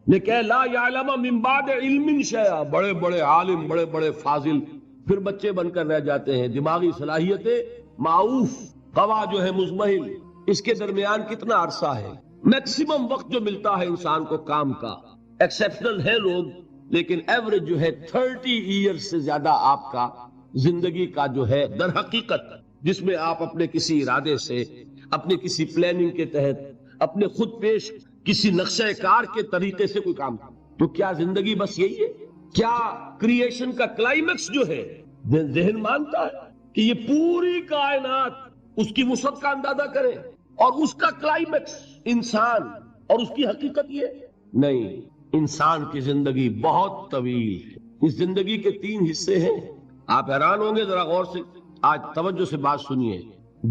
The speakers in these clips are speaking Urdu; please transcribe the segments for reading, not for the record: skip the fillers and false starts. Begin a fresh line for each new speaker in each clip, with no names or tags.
لیکن لا یعلم من بعد علم شیئا، بڑے بڑے عالم، بڑے بڑے فاضل پھر بچے بن کر رہ جاتے ہیں. دماغی صلاحیتیں معوف، قوا جو ہے مزمحل، اس کے درمیان کتنا عرصہ ہے. میکسیمم وقت جو ملتا ہے انسان کو کام کا، ایکسیپشنل ہے لوگ، لیکن ایوریج جو ہے 30 ایئرز سے زیادہ آپ کا زندگی کا جو ہے در حقیقت، جس میں آپ اپنے کسی ارادے سے، اپنے کسی پلاننگ کے تحت، اپنے خود پیش کسی نقشہ کار کے طریقے سے کوئی کام کریں. تو کیا زندگی بس یہی ہے؟ کیا کریشن کا کلائمیکس جو ہے ذہن مانتا ہے کہ یہ پوری کائنات اس کی وسعت کا اندازہ کرے اور اس کا کلائمیکس انسان اور اس کی حقیقت یہ؟ نہیں، انسان کی زندگی بہت طویل ہے. اس زندگی کے 3 حصے ہیں. آپ حیران ہوں گے، ذرا غور سے آج توجہ سے بات سنیے.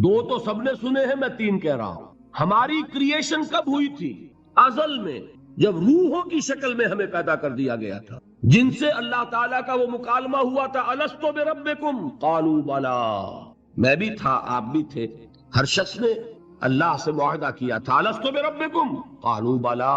2 تو سب نے سنے ہیں، میں 3 کہہ رہا ہوں. ہماری کریشن کب ہوئی تھی؟ ازل میں، جب روحوں کی شکل میں ہمیں پیدا کر دیا گیا تھا، جن سے اللہ تعالیٰ کا وہ مکالمہ ہوا تھا، الست بربکم قالوا بلا. میں بھی تھا، آپ بھی تھے. ہر شخص نے اللہ سے معاہدہ کیا تھا، الست بربکم قالوا بلا،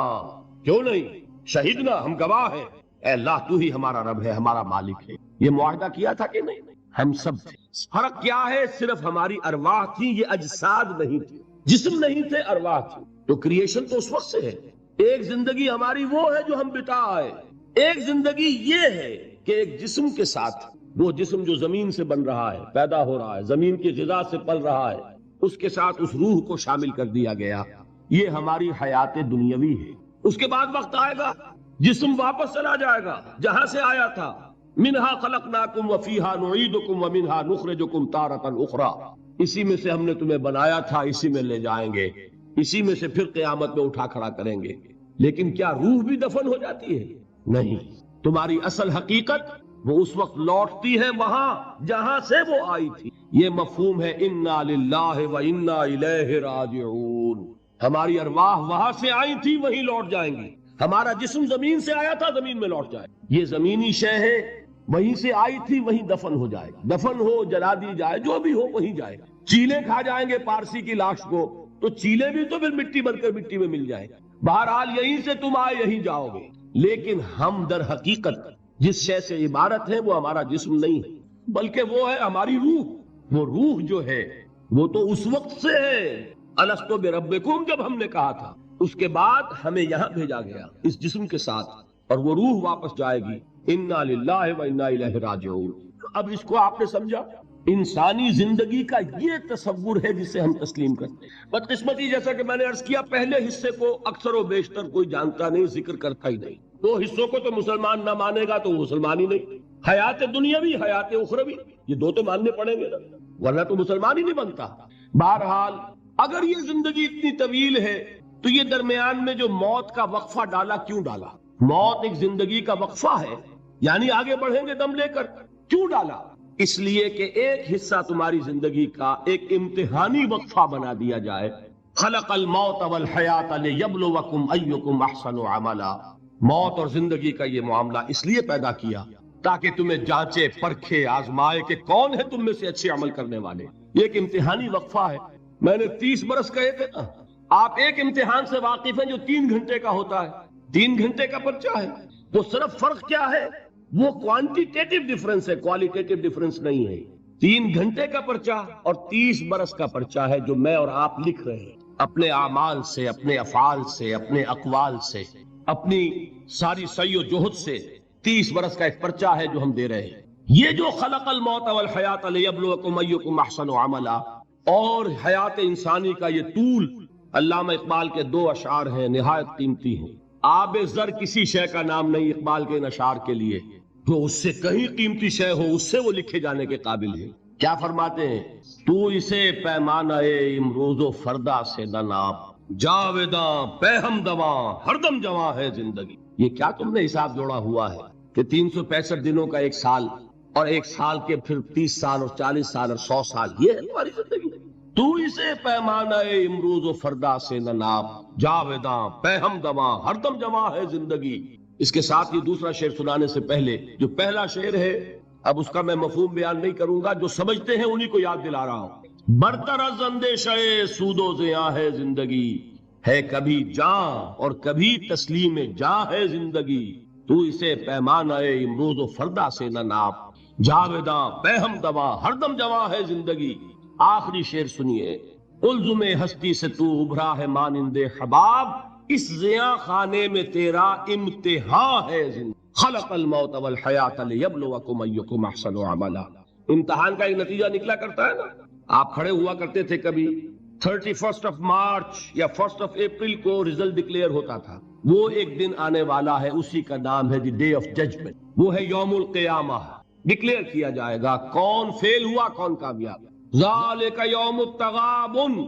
کیوں نہیں، شہیدنا، ہم گواہ ہیں، اے اللہ تو ہی ہمارا رب ہے، ہمارا مالک ہے. یہ معاہدہ کیا تھا کہ نہیں؟ ہم سب تھے. فرق کیا ہے؟ صرف ہماری ارواح تھی، یہ اجساد نہیں تھے، جسم نہیں تھے، ارواح تھی. تو کریشن تو اس وقت سے ہے. ایک زندگی ہماری وہ ہے جو ہم بتا آئے، ایک زندگی یہ ہے کہ ایک جسم کے ساتھ، وہ جسم جو زمین سے بن رہا ہے، پیدا ہو رہا ہے، زمین کی غذا سے پل رہا ہے، اس کے ساتھ اس روح کو شامل کر دیا گیا. یہ ہماری حیات دنیاوی ہے. اس کے بعد وقت آئے گا، جسم واپس چلا جائے گا جہاں سے آیا تھا. منہا خلقناکم وفیہا نعیدکم ومنہا نخرجکم تارۃ اخری. اسی میں سے ہم نے تمہیں بنایا تھا، اسی میں لے جائیں گے، اسی میں سے پھر قیامت میں اٹھا کھڑا کریں گے. لیکن کیا روح بھی دفن ہو جاتی ہے؟ نہیں. تمہاری اصل حقیقت وہ اس وقت لوٹتی ہے وہاں جہاں سے وہ آئی تھی. یہ مفہوم ہے انا للہ و انا الیہ راجعون. ہماری ارواح وہاں سے آئی تھی، وہیں لوٹ جائیں گی. ہمارا جسم زمین سے آیا تھا، زمین میں لوٹ جائے. یہ زمینی شے ہے، وہیں سے آئی تھی، وہیں دفن ہو جائے گا. دفن ہو، جلا دی جائے، جو بھی ہو وہیں جائے گا. چیلے کھا جائیں گے پارسی کی لاش کو، تو چیلے بھی تو پھر مٹی بن کر مٹی میں مل جائے گا. بہرحال یہیں سے تم آئے، یہیں جاؤ گے. لیکن ہم در حقیقت جس شے سے عبارت ہے وہ ہمارا جسم نہیں ہے، بلکہ وہ ہے ہماری روح. وہ روح جو ہے وہ تو اس وقت سے ہے، الست بربکم جب ہم نے کہا تھا. اس کے بعد ہمیں یہاں بھیجا گیا اس جسم کے ساتھ، اور وہ روح واپس جائے گی. انا للہ و انا الیہ راجعون. اب اس کو آپ نے سمجھا؟ انسانی زندگی کا یہ تصور ہے جسے ہم تسلیم کرتے ہیں. بدقسمتی جیسا کہ میں نے عرض کیا، پہلے حصے کو اکثر و بیشتر کوئی جانتا نہیں، ذکر کرتا ہی نہیں. 2 حصوں کو تو مسلمان نہ مانے گا تو وہ مسلمان ہی نہیں. حیات دنیاوی، حیات اخروی، یہ 2 تو ماننے پڑیں گے نا، ورنہ تو مسلمان ہی نہیں بنتا. بہرحال اگر یہ زندگی اتنی طویل ہے تو یہ درمیان میں جو موت کا وقفہ ڈالا، کیوں ڈالا؟ موت ایک زندگی کا وقفہ ہے، یعنی آگے بڑھیں گے دم لے کر. کیوں ڈالا؟ اس لیے کہ ایک حصہ تمہاری زندگی کا ایک امتحانی وقفہ بنا دیا جائے. خلق الموت والحیات لیبلوکم ایکم احسن عملا. موت اور زندگی کا یہ معاملہ اس لیے پیدا کیا تاکہ تمہیں جانچے، پرکھے، آزمائے کہ کون ہے تم میں سے اچھے عمل کرنے والے. یہ ایک امتحانی وقفہ ہے. میں نے 30 برس کہے تھے نا. آپ ایک امتحان سے واقف ہیں جو 3 گھنٹے کا ہوتا ہے، 3 گھنٹے کا پرچہ ہے. وہ صرف فرق کیا ہے؟ وہ کوانٹیٹیو ڈیفرنس ہے، کوالیٹیٹیو ڈیفرنس نہیں ہے. 3 گھنٹے کا پرچہ اور 30 برس کا پرچہ ہے جو میں اور آپ لکھ رہے ہیں، اپنے اعمال سے، اپنے افعال سے، اپنے اقوال سے، اپنی ساری سعی و جہد سے. 30 برس کا ایک پرچہ ہے جو ہم دے رہے ہیں. یہ جو خلق الموت والحیات لیبلوکم ایکم احسن عملا، اور حیات انسانی کا یہ طول، علامہ اقبال کے 2 اشعار ہیں، نہایت قیمتی ہیں. آب زر کسی شے کا نام نہیں اقبال کے ان اشعار کے لیے. جو اس سے کہیں قیمتی شے ہو اس سے وہ لکھے جانے کے قابل ہے. کیا فرماتے ہیں؟ تو اسے پیمانہ امروز و فردا سے نہ ناپ، جاویداں پہ ہم دواں ہر دم جواں ہے زندگی. یہ کیا تم نے حساب جوڑا ہوا ہے کہ 365 دنوں کا 1 سال، اور 1 سال کے پھر 30 سال اور 40 سال اور 100 سال، یہ ہے تمہاری زندگی. تو اسے پیمانہ امروز و فردا سے نہ ناپ، جاویداں پہ ہم دواں ہر دم جواں ہے زندگی. اس کے ساتھ یہ دوسرا شعر سنانے سے پہلے جو پہلا شعر ہے، اب اس کا میں مفہوم بیان نہیں کروں گا، جو سمجھتے ہیں انہی کو یاد دلا رہا ہوں. برتر از اندیشہ سود و زیاں ہے زندگی، ہے کبھی جاں اور کبھی تسلیم جاں ہے زندگی، تو اسے پیمانہ امروز و فردا سے نہ ناپ، جاویداں بہم دوا ہر دم جواں ہے زندگی۔ آخری شعر سنیے، الزم ہستی سے تو ابھرا ہے مانند حباب، اس زیاں خانے میں تیرا امتحان ہے زندگی۔ خلق الموت والحیات لیبلوکم ایکم احسن عملا۔ امتحان کا ایک نتیجہ نکلا کرتا ہے نا۔ آپ کھڑے ہوا کرتے تھے کبھی 31 مارچ یا 1 اپریل کو رزلٹ ڈکلیئر ہوتا تھا، وہ ایک دن آنے والا ہے، اسی کا نام ہے دی ڈے آف ججمنٹ، وہ ہے یوم القیامہ۔ ڈکلیئر کیا جائے گا کون فیل ہوا کون کامیاب۔ ذالک یوم التغابن،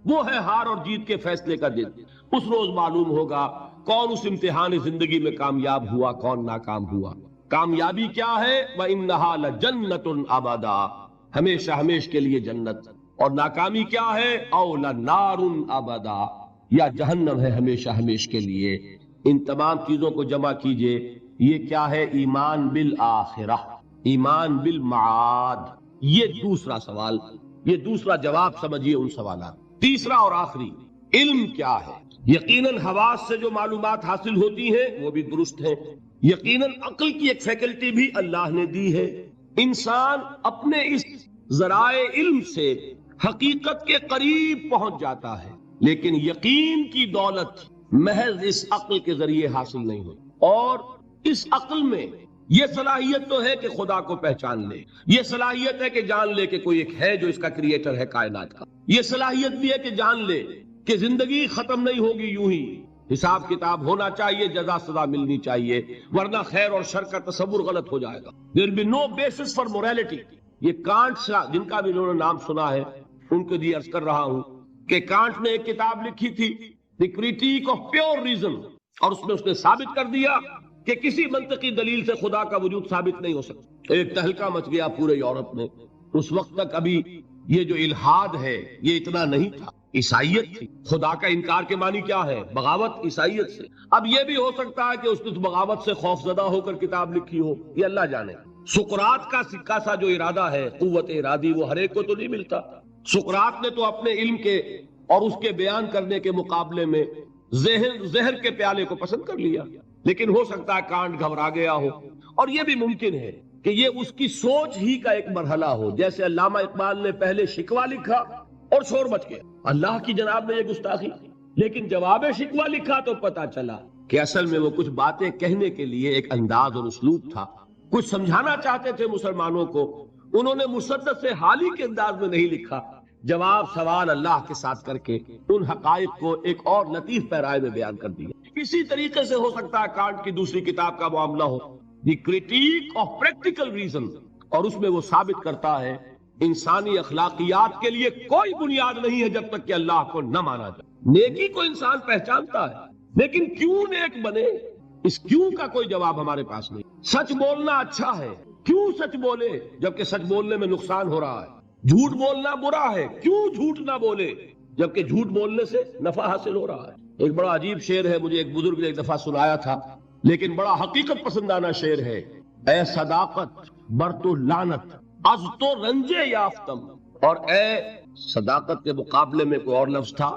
وہ ہے ہار اور جیت کے فیصلے کا دن۔ اس روز معلوم ہوگا کون اس امتحان زندگی میں کامیاب ہوا کون ناکام ہوا۔ کامیابی کیا ہے؟ وَإِنَّهَا لَجَنَّةٌ أَبَدًا، ہمیشہ ہمیش کے لیے جنت، اور ناکامی کیا ہے؟ أَوْ لَنَارٌ أَبَدًا، یا جہنم ہے ہمیشہ ہمیش کے لیے۔ ان تمام چیزوں کو جمع کیجئے، یہ کیا ہے؟ ایمان بالآخرہ، ایمان بالمعاد۔ یہ دوسرا سوال، یہ دوسرا جواب سمجھیے ان سوالات۔ تیسرا اور آخری، علم کیا ہے؟ یقیناً حواس سے جو معلومات حاصل ہوتی ہیں وہ بھی درست ہیں، یقیناً عقل کی ایک فیکلٹی بھی اللہ نے دی ہے۔ انسان اپنے اس ذرائع علم سے حقیقت کے قریب پہنچ جاتا ہے، لیکن یقین کی دولت محض اس عقل کے ذریعے حاصل نہیں ہوئی۔ اور اس عقل میں یہ صلاحیت تو ہے کہ خدا کو پہچان لے، یہ صلاحیت ہے کہ جان لے کہ کوئی ایک ہے جو اس کا کریٹر ہے کائنات کا، یہ صلاحیت بھی ہے کہ جان لے کہ زندگی ختم نہیں ہوگی یوں ہی، حساب کتاب ہونا چاہیے، جزا سزا ملنی چاہیے، ورنہ خیر اور شر کا تصور غلط ہو جائے گا۔ There will be no basis for morality۔ یہ کانٹ جن کا بھی انہوں نے نام سنا ہے ان کو بھی عرض کر رہا ہوں کہ کانٹ نے ایک کتاب لکھی تھی دی کریٹیک آف پیور ریزن، اور اس میں اس نے ثابت کر دیا کہ کسی منطقی دلیل سے خدا کا وجود ثابت نہیں ہو سکتا۔ ایک تہلکہ مچ گیا پورے یورپ میں، اس وقت تک ابھی یہ جو الحاد ہے یہ اتنا نہیں تھا، عیسائیت تھی۔ خدا کا انکار کے معنی کیا ہے؟ بغاوت عیسائیت سے۔ اب یہ بھی ہو سکتا ہے کہ اس نے بغاوت سے خوف زدہ ہو کر کتاب لکھی ہو، یہ اللہ جانے۔ سقراط کا سکہ سا جو ارادہ ہے، قوت ارادی، وہ ہر ایک کو تو نہیں ملتا۔ سقراط نے تو اپنے علم کے اور اس کے بیان کرنے کے مقابلے میں زہر کے پیالے کو پسند کر لیا، لیکن ہو سکتا ہے کانٹ گھبرا گیا ہو، اور یہ بھی ممکن ہے کہ یہ اس کی سوچ ہی کا ایک مرحلہ ہو۔ جیسے علامہ اقبال نے پہلے شکوہ لکھا اور شور مچ گیا، اللہ کی جناب نے یہ گستاخی، لیکن جواب شکوہ لکھا تو پتا چلا کہ اصل میں وہ کچھ باتیں کہنے کے لیے ایک انداز اور اسلوب تھا، کچھ سمجھانا چاہتے تھے مسلمانوں کو، انہوں نے مسدس سے حالی کے انداز میں نہیں لکھا، جواب سوال اللہ کے ساتھ کر کے ان حقائق کو ایک اور لطیف پیرائے میں بیان کر دیا۔ اسی طریقے سے ہو سکتا ہے کانٹ کی دوسری کتاب کا معاملہ ہو، دی کریٹیک آف پریکٹیکل ریزن، اور اس میں وہ ثابت کرتا ہے انسانی اخلاقیات کے لیے کوئی بنیاد نہیں ہے جب تک کہ اللہ کو نہ مانا جائے۔ نیکی کو انسان پہچانتا ہے، لیکن کیوں نیک بنے، اس کیوں کا کوئی جواب ہمارے پاس نہیں۔ سچ بولنا اچھا ہے، کیوں سچ بولے جبکہ سچ بولنے میں نقصان ہو رہا ہے؟ جھوٹ بولنا برا ہے، کیوں جھوٹ نہ بولے جبکہ جھوٹ بولنے سے نفع حاصل ہو رہا ہے؟ ایک بڑا عجیب شعر ہے، مجھے ایک بزرگ نے ایک دفعہ سنایا تھا، لیکن بڑا حقیقت پسندانہ شعر ہے۔ اے صداقت بر تو لعنت از تو رنجے یافتم، اور اے صداقت کے مقابلے میں کوئی اور لفظ تھا،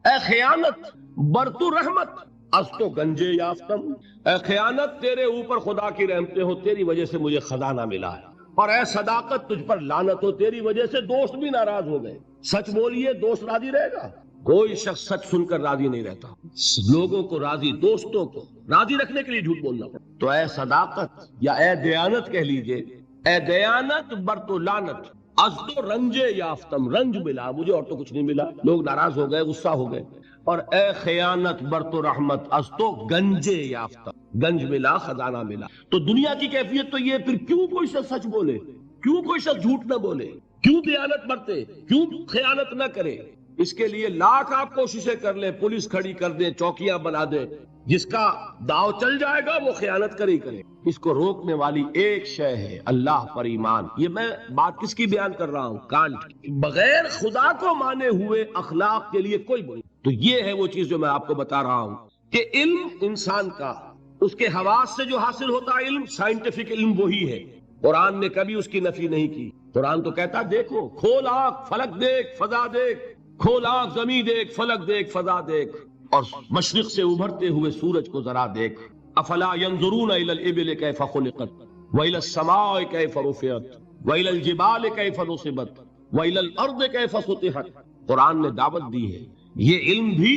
اے خیانت بر تو رحمت از تو گنجے یافتم، اے خیانت تیرے اوپر خدا کی رحمتیں ہو، تیری وجہ سے مجھے خزانہ ملا ہے، اور اے صداقت تجھ پر لعنت ہو، تیری وجہ سے دوست بھی ناراض ہو گئے۔ سچ بولیے، دوست راضی رہے گا؟ کوئی شخص سچ سن کر راضی نہیں رہتا، لوگوں کو راضی، دوستوں کو راضی رکھنے کے لیے جھوٹ بولنا پڑتا۔ تو اے صداقت یا اے دیانت کہہ لیجئے، اے دیانت بر تو لعنت از تو رنجے یافتم، رنج ملا مجھے اور تو کچھ نہیں ملا، لوگ ناراض ہو گئے، غصہ ہو گئے، اور اے خیانت بر تو رحمت از تو گنجے یافتم، گنج ملا، خزانہ ملا۔ تو دنیا کی کیفیت تو یہ، پھر کیوں کوئی شخص سچ بولے، کیوں کوئی شخص جھوٹ نہ بولے، کیوں دیانت برتے، کیوں خیانت نہ کرے؟ اس کے لیے لاکھ آپ کوششیں کر لیں، پولیس کھڑی کر دیں، چوکیاں بنا دیں، جس کا داؤ چل جائے گا وہ خیانت کرے ہی کرے۔ اس کو روکنے والی ایک شے ہے اللہ پر ایمان۔ یہ میں بات کس کی بیان کر رہا ہوں؟ کانٹ کی۔ بغیر خدا کو مانے ہوئے اخلاق کے لیے کوئی بنیاد۔ تو یہ ہے وہ چیز جو میں آپ کو بتا رہا ہوں کہ علم انسان کا، اس کے حواس سے جو حاصل ہوتا ہے علم، سائنٹیفک علم وہی ہے۔ قرآن نے کبھی اس کی نفی نہیں کی۔ قرآن تو کہتا دیکھو، کھول آنکھ، فلک دیکھ، فضا دیکھ، کھول آنکھ، زمین دیکھ، فلک دیکھ، فضا دیکھ۔ اور مشرق سے ابھرتے ہوئے سورج کو ذرا دیکھ. افلا ينظرون الى الابل كيف خلقت والى السماء كيف رفعت والى الجبال كيف نصبت والى الارض كيف سطحت. قرآن نے دعوت دی ہے، یہ علم بھی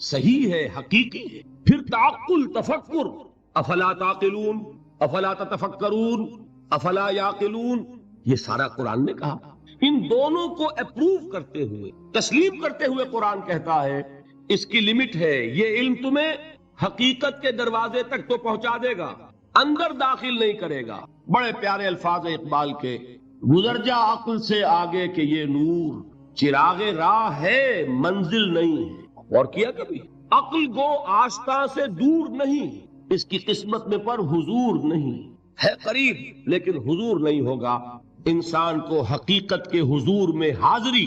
صحیح ہے، حقیقی ہے. پھر تعقل، تفکر، افلا تعقلون، افلا تتفکرون، افلا یعقلون، یہ سارا قرآن نے کہا. ان دونوں کو اپروو کرتے ہوئے، تسلیم کرتے ہوئے قرآن کہتا ہے اس کی لمٹ ہے، یہ علم تمہیں حقیقت کے دروازے تک تو پہنچا دے گا، اندر داخل نہیں کرے گا. بڑے پیارے الفاظ اقبال کے، گزر جا عقل سے آگے کہ یہ نور چراغ راہ ہے منزل نہیں ہے. اور کیا کبھی عقل گو آستاں سے دور نہیں، اس کی قسمت میں پر حضور نہیں ہے، قریب لیکن حضور نہیں ہوگا. انسان کو حقیقت کے حضور میں حاضری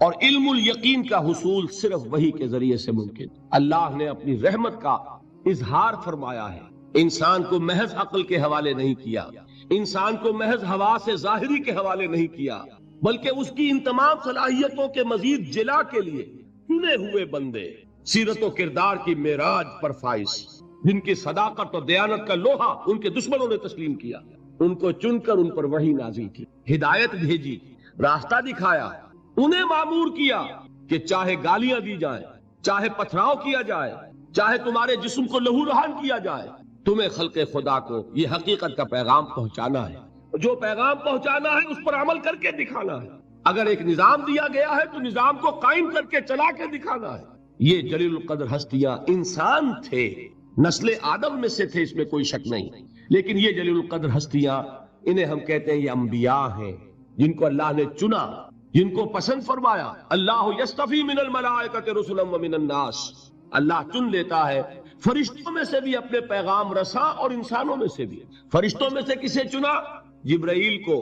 اور علم الیقین کا حصول صرف وحی کے ذریعے سے ممکن. اللہ نے اپنی رحمت کا اظہار فرمایا ہے، انسان کو محض عقل کے حوالے نہیں کیا، انسان کو محض حواس ظاہری کے حوالے نہیں کیا، بلکہ اس کی ان تمام صلاحیتوں کے مزید جلا کے لیے چنے ہوئے بندے، سیرت و کردار کی معراج پر فائز، جن کی صداقت اور دیانت کا لوہا ان کے دشمنوں نے تسلیم کیا، ان کو چن کر ان پر وحی نازل کی، ہدایت بھیجی، راستہ دکھایا، انہیں مامور کیا کہ چاہے گالیاں دی جائیں، چاہے پتھراؤ کیا جائے، چاہے تمہارے جسم کو لہو لہان کیا جائے، تمہیں خلق خدا کو یہ حقیقت کا پیغام پہنچانا ہے. جو پیغام پہنچانا ہے اس پر عمل کر کے دکھانا ہے. اگر ایک نظام دیا گیا ہے تو نظام کو قائم کر کے چلا کے دکھانا ہے. یہ جلیل القدر ہستیاں انسان تھے، نسل آدم میں سے تھے، اس میں کوئی شک نہیں، لیکن یہ جلیل القدر ہستیاں، انہیں ہم کہتے ہیں یہ انبیاء ہیں، جن کو اللہ نے چنا، جن کو پسند فرمایا. اللہ یصطفی من الملائکۃ رسلا ومن الناس، اللہ چن لیتا ہے فرشتوں میں سے بھی اپنے پیغام رساں اور انسانوں میں سے بھی. فرشتوں میں سے کسے چنا؟ جبرائیل کو.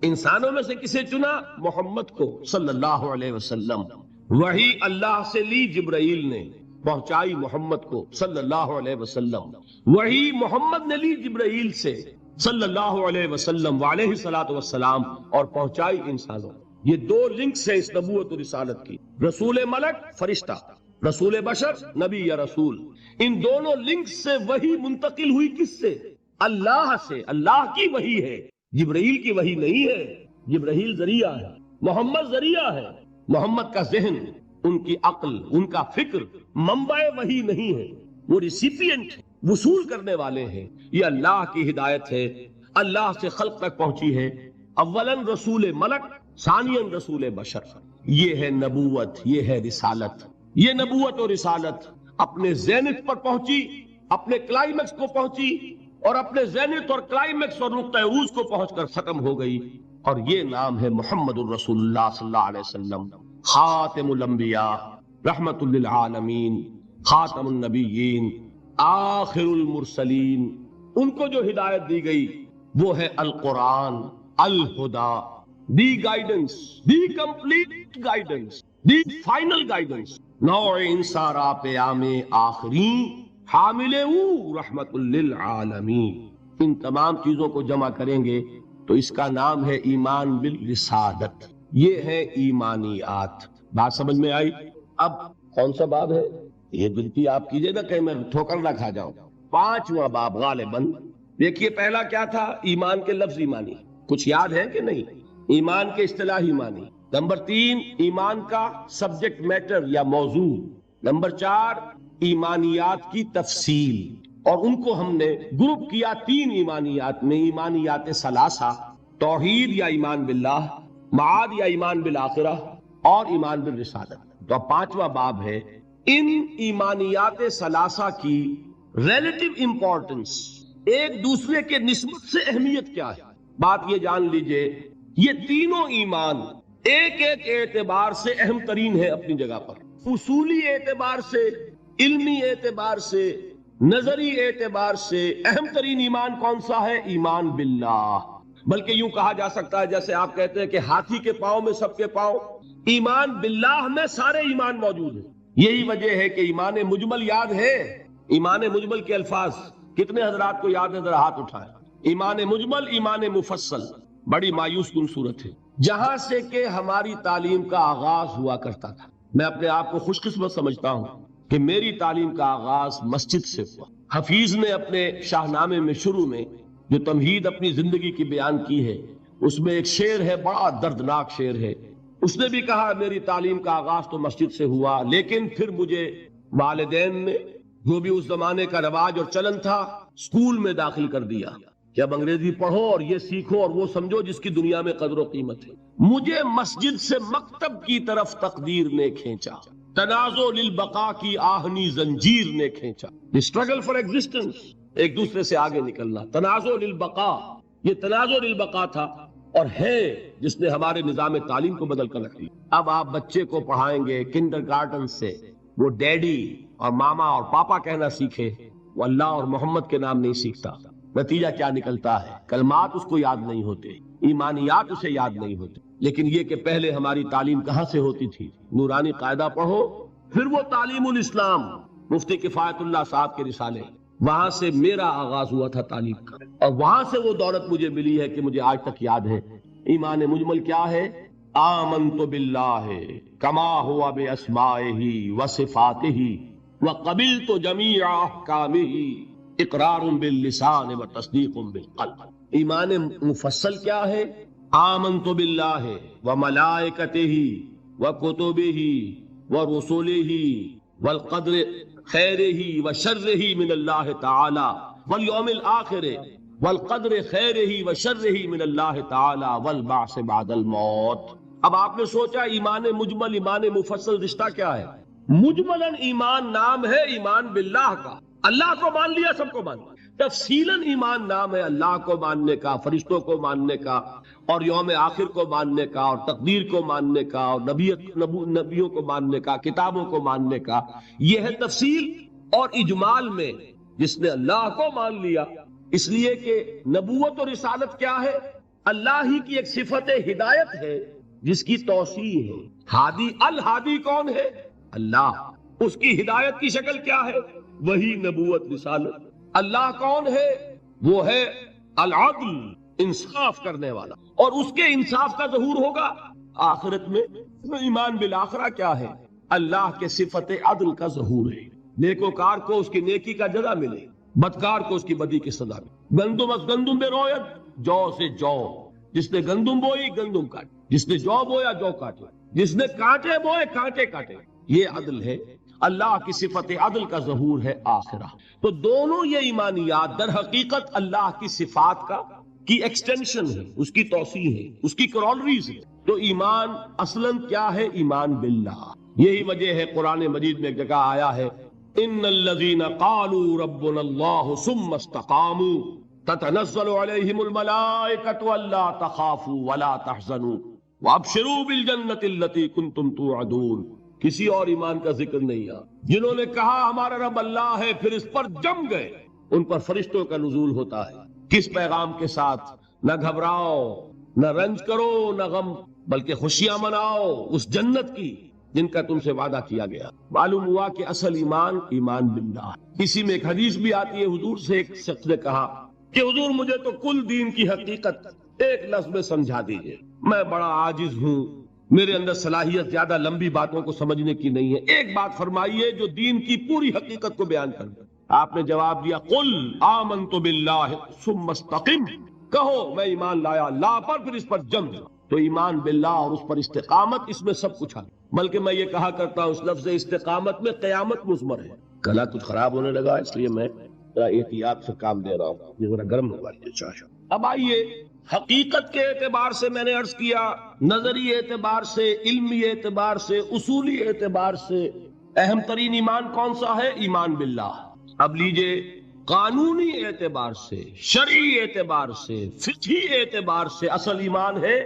انسانوں میں سے کسے چنا؟ محمد کو صلی اللہ علیہ وسلم. وہی اللہ سے لی جبرائیل نے، پہنچائی محمد کو صلی اللہ علیہ وسلم. وہی محمد نے لی جبرائیل سے صلی اللہ علیہ وسلم وعلیہ الصلوۃ والسلام، اور پہنچائی انسانوں. یہ دو لنکس ہیں اس نبوت و رسالت کی، رسول ملک فرشتہ، رسول بشر نبی یا رسول. ان دونوں لنکس سے وحی منتقل ہوئی کس سے؟ اللہ سے. اللہ کی وحی ہے، جبرائیل کی وحی نہیں ہے. جبرائیل ذریعہ ہے، محمد ذریعہ ہے. محمد کا ذہن، ان کی عقل، ان کا فکر منبع وحی نہیں ہے، وہ ریسیپینٹ، وصول کرنے والے ہیں. یہ اللہ کی ہدایت ہے، اللہ سے خلق تک پہنچی ہے. اولاً رسول ملک، ثانیاً رسول بشر. یہ ہے نبوت، یہ ہے رسالت. یہ نبوت اور رسالت اپنے زینت پر پہنچی، اپنے کلائمیکس کو پہنچی، اور اپنے زینت اور کلائمیکس اور نقطہ عروج کو پہنچ کر ختم ہو گئی. اور یہ نام ہے محمد الرسول اللہ صلی اللہ علیہ وسلم، خاتم الانبیاء، رحمت للعالمین، خاتم النبیین، آخر المرسلین. ان کو جو ہدایت دی گئی وہ ہے Al-Quran, Al-Huda, the guidance, the complete guidance, the final guidance. نوع انسارا پیام آخری حامل رحمت للعالمین. ان تمام چیزوں کو جمع کریں گے تو اس کا نام ہے ایمان بالرسالت. یہ ہے ایمانیات. بات سمجھ میں آئی؟ اب کون سا باب ہے یہ؟ گنتی آپ کیجئے نا کہ میں ٹھوکر نہ کھا جاؤں. 5واں باب غالباً. دیکھیے پہلا کیا تھا؟ ایمان کے لفظی معنی. کچھ یاد ہے کہ نہیں؟ ایمان کے اصطلاحی معنی. نمبر 3 ایمان کا سبجیکٹ میٹر یا موضوع. نمبر 4 ایمانیات کی تفصیل، اور ان کو ہم نے گروپ کیا 3 ایمانیات میں. ایمانیات ثلاثہ، توحید یا ایمان باللہ، معاد یا ایمان بالآخرہ، اور ایمان بالرسالت. تو 5واں باب ہے ان ایمانیات ثلاثہ کی ریلیٹو امپورٹنس، ایک دوسرے کے نسبت سے اہمیت کیا ہے. بات یہ جان لیجئے یہ تینوں ایمان ایک ایک اعتبار سے اہم ترین ہے اپنی جگہ پر. اصولی اعتبار سے، علمی اعتبار سے، نظری اعتبار سے اہم ترین ایمان کون سا ہے؟ ایمان باللہ. بلکہ یوں کہا جا سکتا ہے جیسے آپ کہتے ہیں کہ ہاتھی کے پاؤں میں سب کے پاؤں، ایمان باللہ میں سارے ایمان موجود ہیں. یہی وجہ ہے کہ ایمان مجمل یاد ہے. ایمان مجمل کے الفاظ کتنے حضرات کو یاد ہے؟ ذرا ہاتھ اٹھائیں. ایمان مجمل، ایمان مفصل، بڑی مایوس کن صورت ہے. جہاں سے کہ ہماری تعلیم کا آغاز ہوا کرتا تھا. میں اپنے آپ کو خوش قسمت سمجھتا ہوں کہ میری تعلیم کا آغاز مسجد سے ہوا۔ حفیظ نے اپنے شاہنامے میں شروع میں جو تمہید اپنی زندگی کی بیان کی ہے، اس میں ایک شعر ہے، بڑا دردناک شعر ہے۔ اس نے بھی کہا میری تعلیم کا آغاز تو مسجد سے ہوا، لیکن پھر مجھے والدین نے جو بھی اس زمانے کا رواج اور چلن تھا اسکول میں داخل کر دیا کہ اب انگریزی پڑھو اور یہ سیکھو اور وہ سمجھو جس کی دنیا میں قدر و قیمت ہے۔ مجھے مسجد سے مکتب کی طرف تقدیر نے کھینچا، تنازع للبقاء کی آہنی زنجیر نے کھینچا۔ اسٹرگل فار ایگزسٹنس، ایک دوسرے سے آگے نکلنا، تنازع للبقاء، یہ تنازع للبقاء تھا اور ہے جس نے ہمارے نظام تعلیم کو بدل کر رکھ دیا۔ اب آپ بچے کو پڑھائیں گے کنڈر گارڈن سے، وہ ڈیڈی اور ماما اور پاپا کہنا سیکھے، وہ اللہ اور محمد کے نام نہیں سیکھتا۔ نتیجہ کیا نکلتا ہے؟ کلمات اس کو یاد نہیں ہوتے، ایمانیات اسے یاد نہیں ہوتے۔ لیکن یہ کہ پہلے ہماری تعلیم کہاں سے ہوتی تھی؟ نورانی قاعدہ پڑھو، پھر وہ تعلیم الاسلام مفتی کفایت اللہ صاحب کے رسالے، وہاں سے میرا آغاز ہوا تھا تعلیم کا، اور وہاں سے وہ دولت مجھے ملی ہے کہ مجھے آج تک یاد ہے۔ ایمان مجمل کیا ہے؟ آمنت باللہ کما ہوا باسمائہ وصفاتہ وقبلت جمیع احکامہ اقرار باللسان وتصدیق بالقلب۔ ایمان مفصل کیا ہے؟ آمنت باللہ وملائکتہ وکتبہ ورسلہ والقدر خیرہ وشرہ من اللہ تعالی والیوم الآخر والقدر خیرہ وشرہ من اللہ تعالی والبعث بعد الموت۔ اب آپ نے سوچا ایمان مجمل ایمان مفصل رشتہ کیا ہے؟ مجملاً ایمان نام ہے ایمان باللہ کا، اللہ کو مان لیا، سب کو مان لیا۔ تفصیلاً ایمان نام ہے اللہ کو ماننے کا، فرشتوں کو ماننے کا، اور یوم آخر کو ماننے کا، اور تقدیر کو ماننے کا، اور نبیوں کو ماننے کا، کتابوں کو ماننے کا۔ یہ ہے تفصیل اور اجمال میں جس نے اللہ کو مان لیا، اس لیے کہ نبوت اور رسالت کیا ہے؟ اللہ ہی کی ایک صفت ہدایت ہے جس کی توسیع ہے۔ ہادی، الہادی کون ہے؟ اللہ۔ اس کی ہدایت کی شکل کیا ہے؟ وہی نبوت رسالت۔ اللہ کون ہے؟ وہ ہے العدل، انصاف کرنے والا، اور اس کے انصاف کا ظہور ہوگا آخرت میں۔ ایمان بالآخرہ کیا ہے؟ اللہ کے صفت عدل کا ظہور ہے، نیکوکار کو اس کی نیکی کا جزا ملے، بدکار کو اس کی بدی کی سزا ملے۔ گندم از گندم بے رویت، جو سے جو، جس نے گندم بوئی گندم کاٹے، جس نے جو بویا جو کاٹے، جس نے کانٹے بوئے کانٹے کاٹے۔ یہ عدل ہے، اللہ کی صفت عدل کا ظہور ہے آخرہ۔ تو دونوں یہ ایمانیات در حقیقت اللہ کی صفات کی ایکسٹینشن ہے، اس کی توسیع ہے، اس کی کرالریز ہے۔ تو ایمان اصلاً کیا ہے؟ ایمان باللہ۔ یہی وجہ ہے قرآن مجید میں ایک جگہ آیا ہے ان الذین قالوا ربنا اللہ ثم استقاموا تتنزل علیہم الملائکۃ الا تخافوا ولا تحزنوا وابشروا بالجنۃ التی کنتم توعدون۔ کسی اور ایمان کا ذکر نہیں ہے۔ جنہوں نے کہا ہمارا رب اللہ ہے، پھر اس پر جم گئے، ان پر فرشتوں کا نزول ہوتا ہے۔ کس پیغام کے ساتھ؟ نہ گھبراؤ، نہ رنج کرو، نہ غم، بلکہ خوشیاں مناؤ اس جنت کی جن کا تم سے وعدہ کیا گیا۔ معلوم ہوا کہ اصل ایمان ایمان باللہ۔ اسی میں ایک حدیث بھی آتی ہے، حضور سے ایک شخص نے کہا کہ حضور مجھے تو کل دین کی حقیقت ایک لفظ میں سمجھا دیجئے، میں بڑا عاجز ہوں، میرے اندر صلاحیت زیادہ لمبی باتوں کو سمجھنے کی نہیں ہے، ایک بات فرمائیے جو دین کی پوری حقیقت کو بیان کر دے۔ آپ نے جواب دیا قل آمنت باللہ ثم استقم، کہو میں ایمان لایا اللہ پر، پھر اس پر جم جاؤ۔ تو ایمان باللہ اور اس پر استقامت، اس میں سب کچھ آ گیا۔ بلکہ میں یہ کہا کرتا ہوں اس لفظ استقامت میں قیامت مضمر ہے۔ گلا کچھ خراب ہونے لگا، اس لیے میں احتیاط سے کام دے رہا ہوں، یہ ذرا گرم ہوا یہ چاشا۔ اب آئیے حقیقت کے اعتبار سے میں نے عرض کیا، نظری اعتبار سے، علمی اعتبار سے، اصولی اعتبار سے اہم ترین ایمان کون سا ہے؟ ایمان باللہ۔ اب لیجئے قانونی اعتبار سے، شرعی اعتبار سے، فقہی اعتبار سے اصل ایمان ہے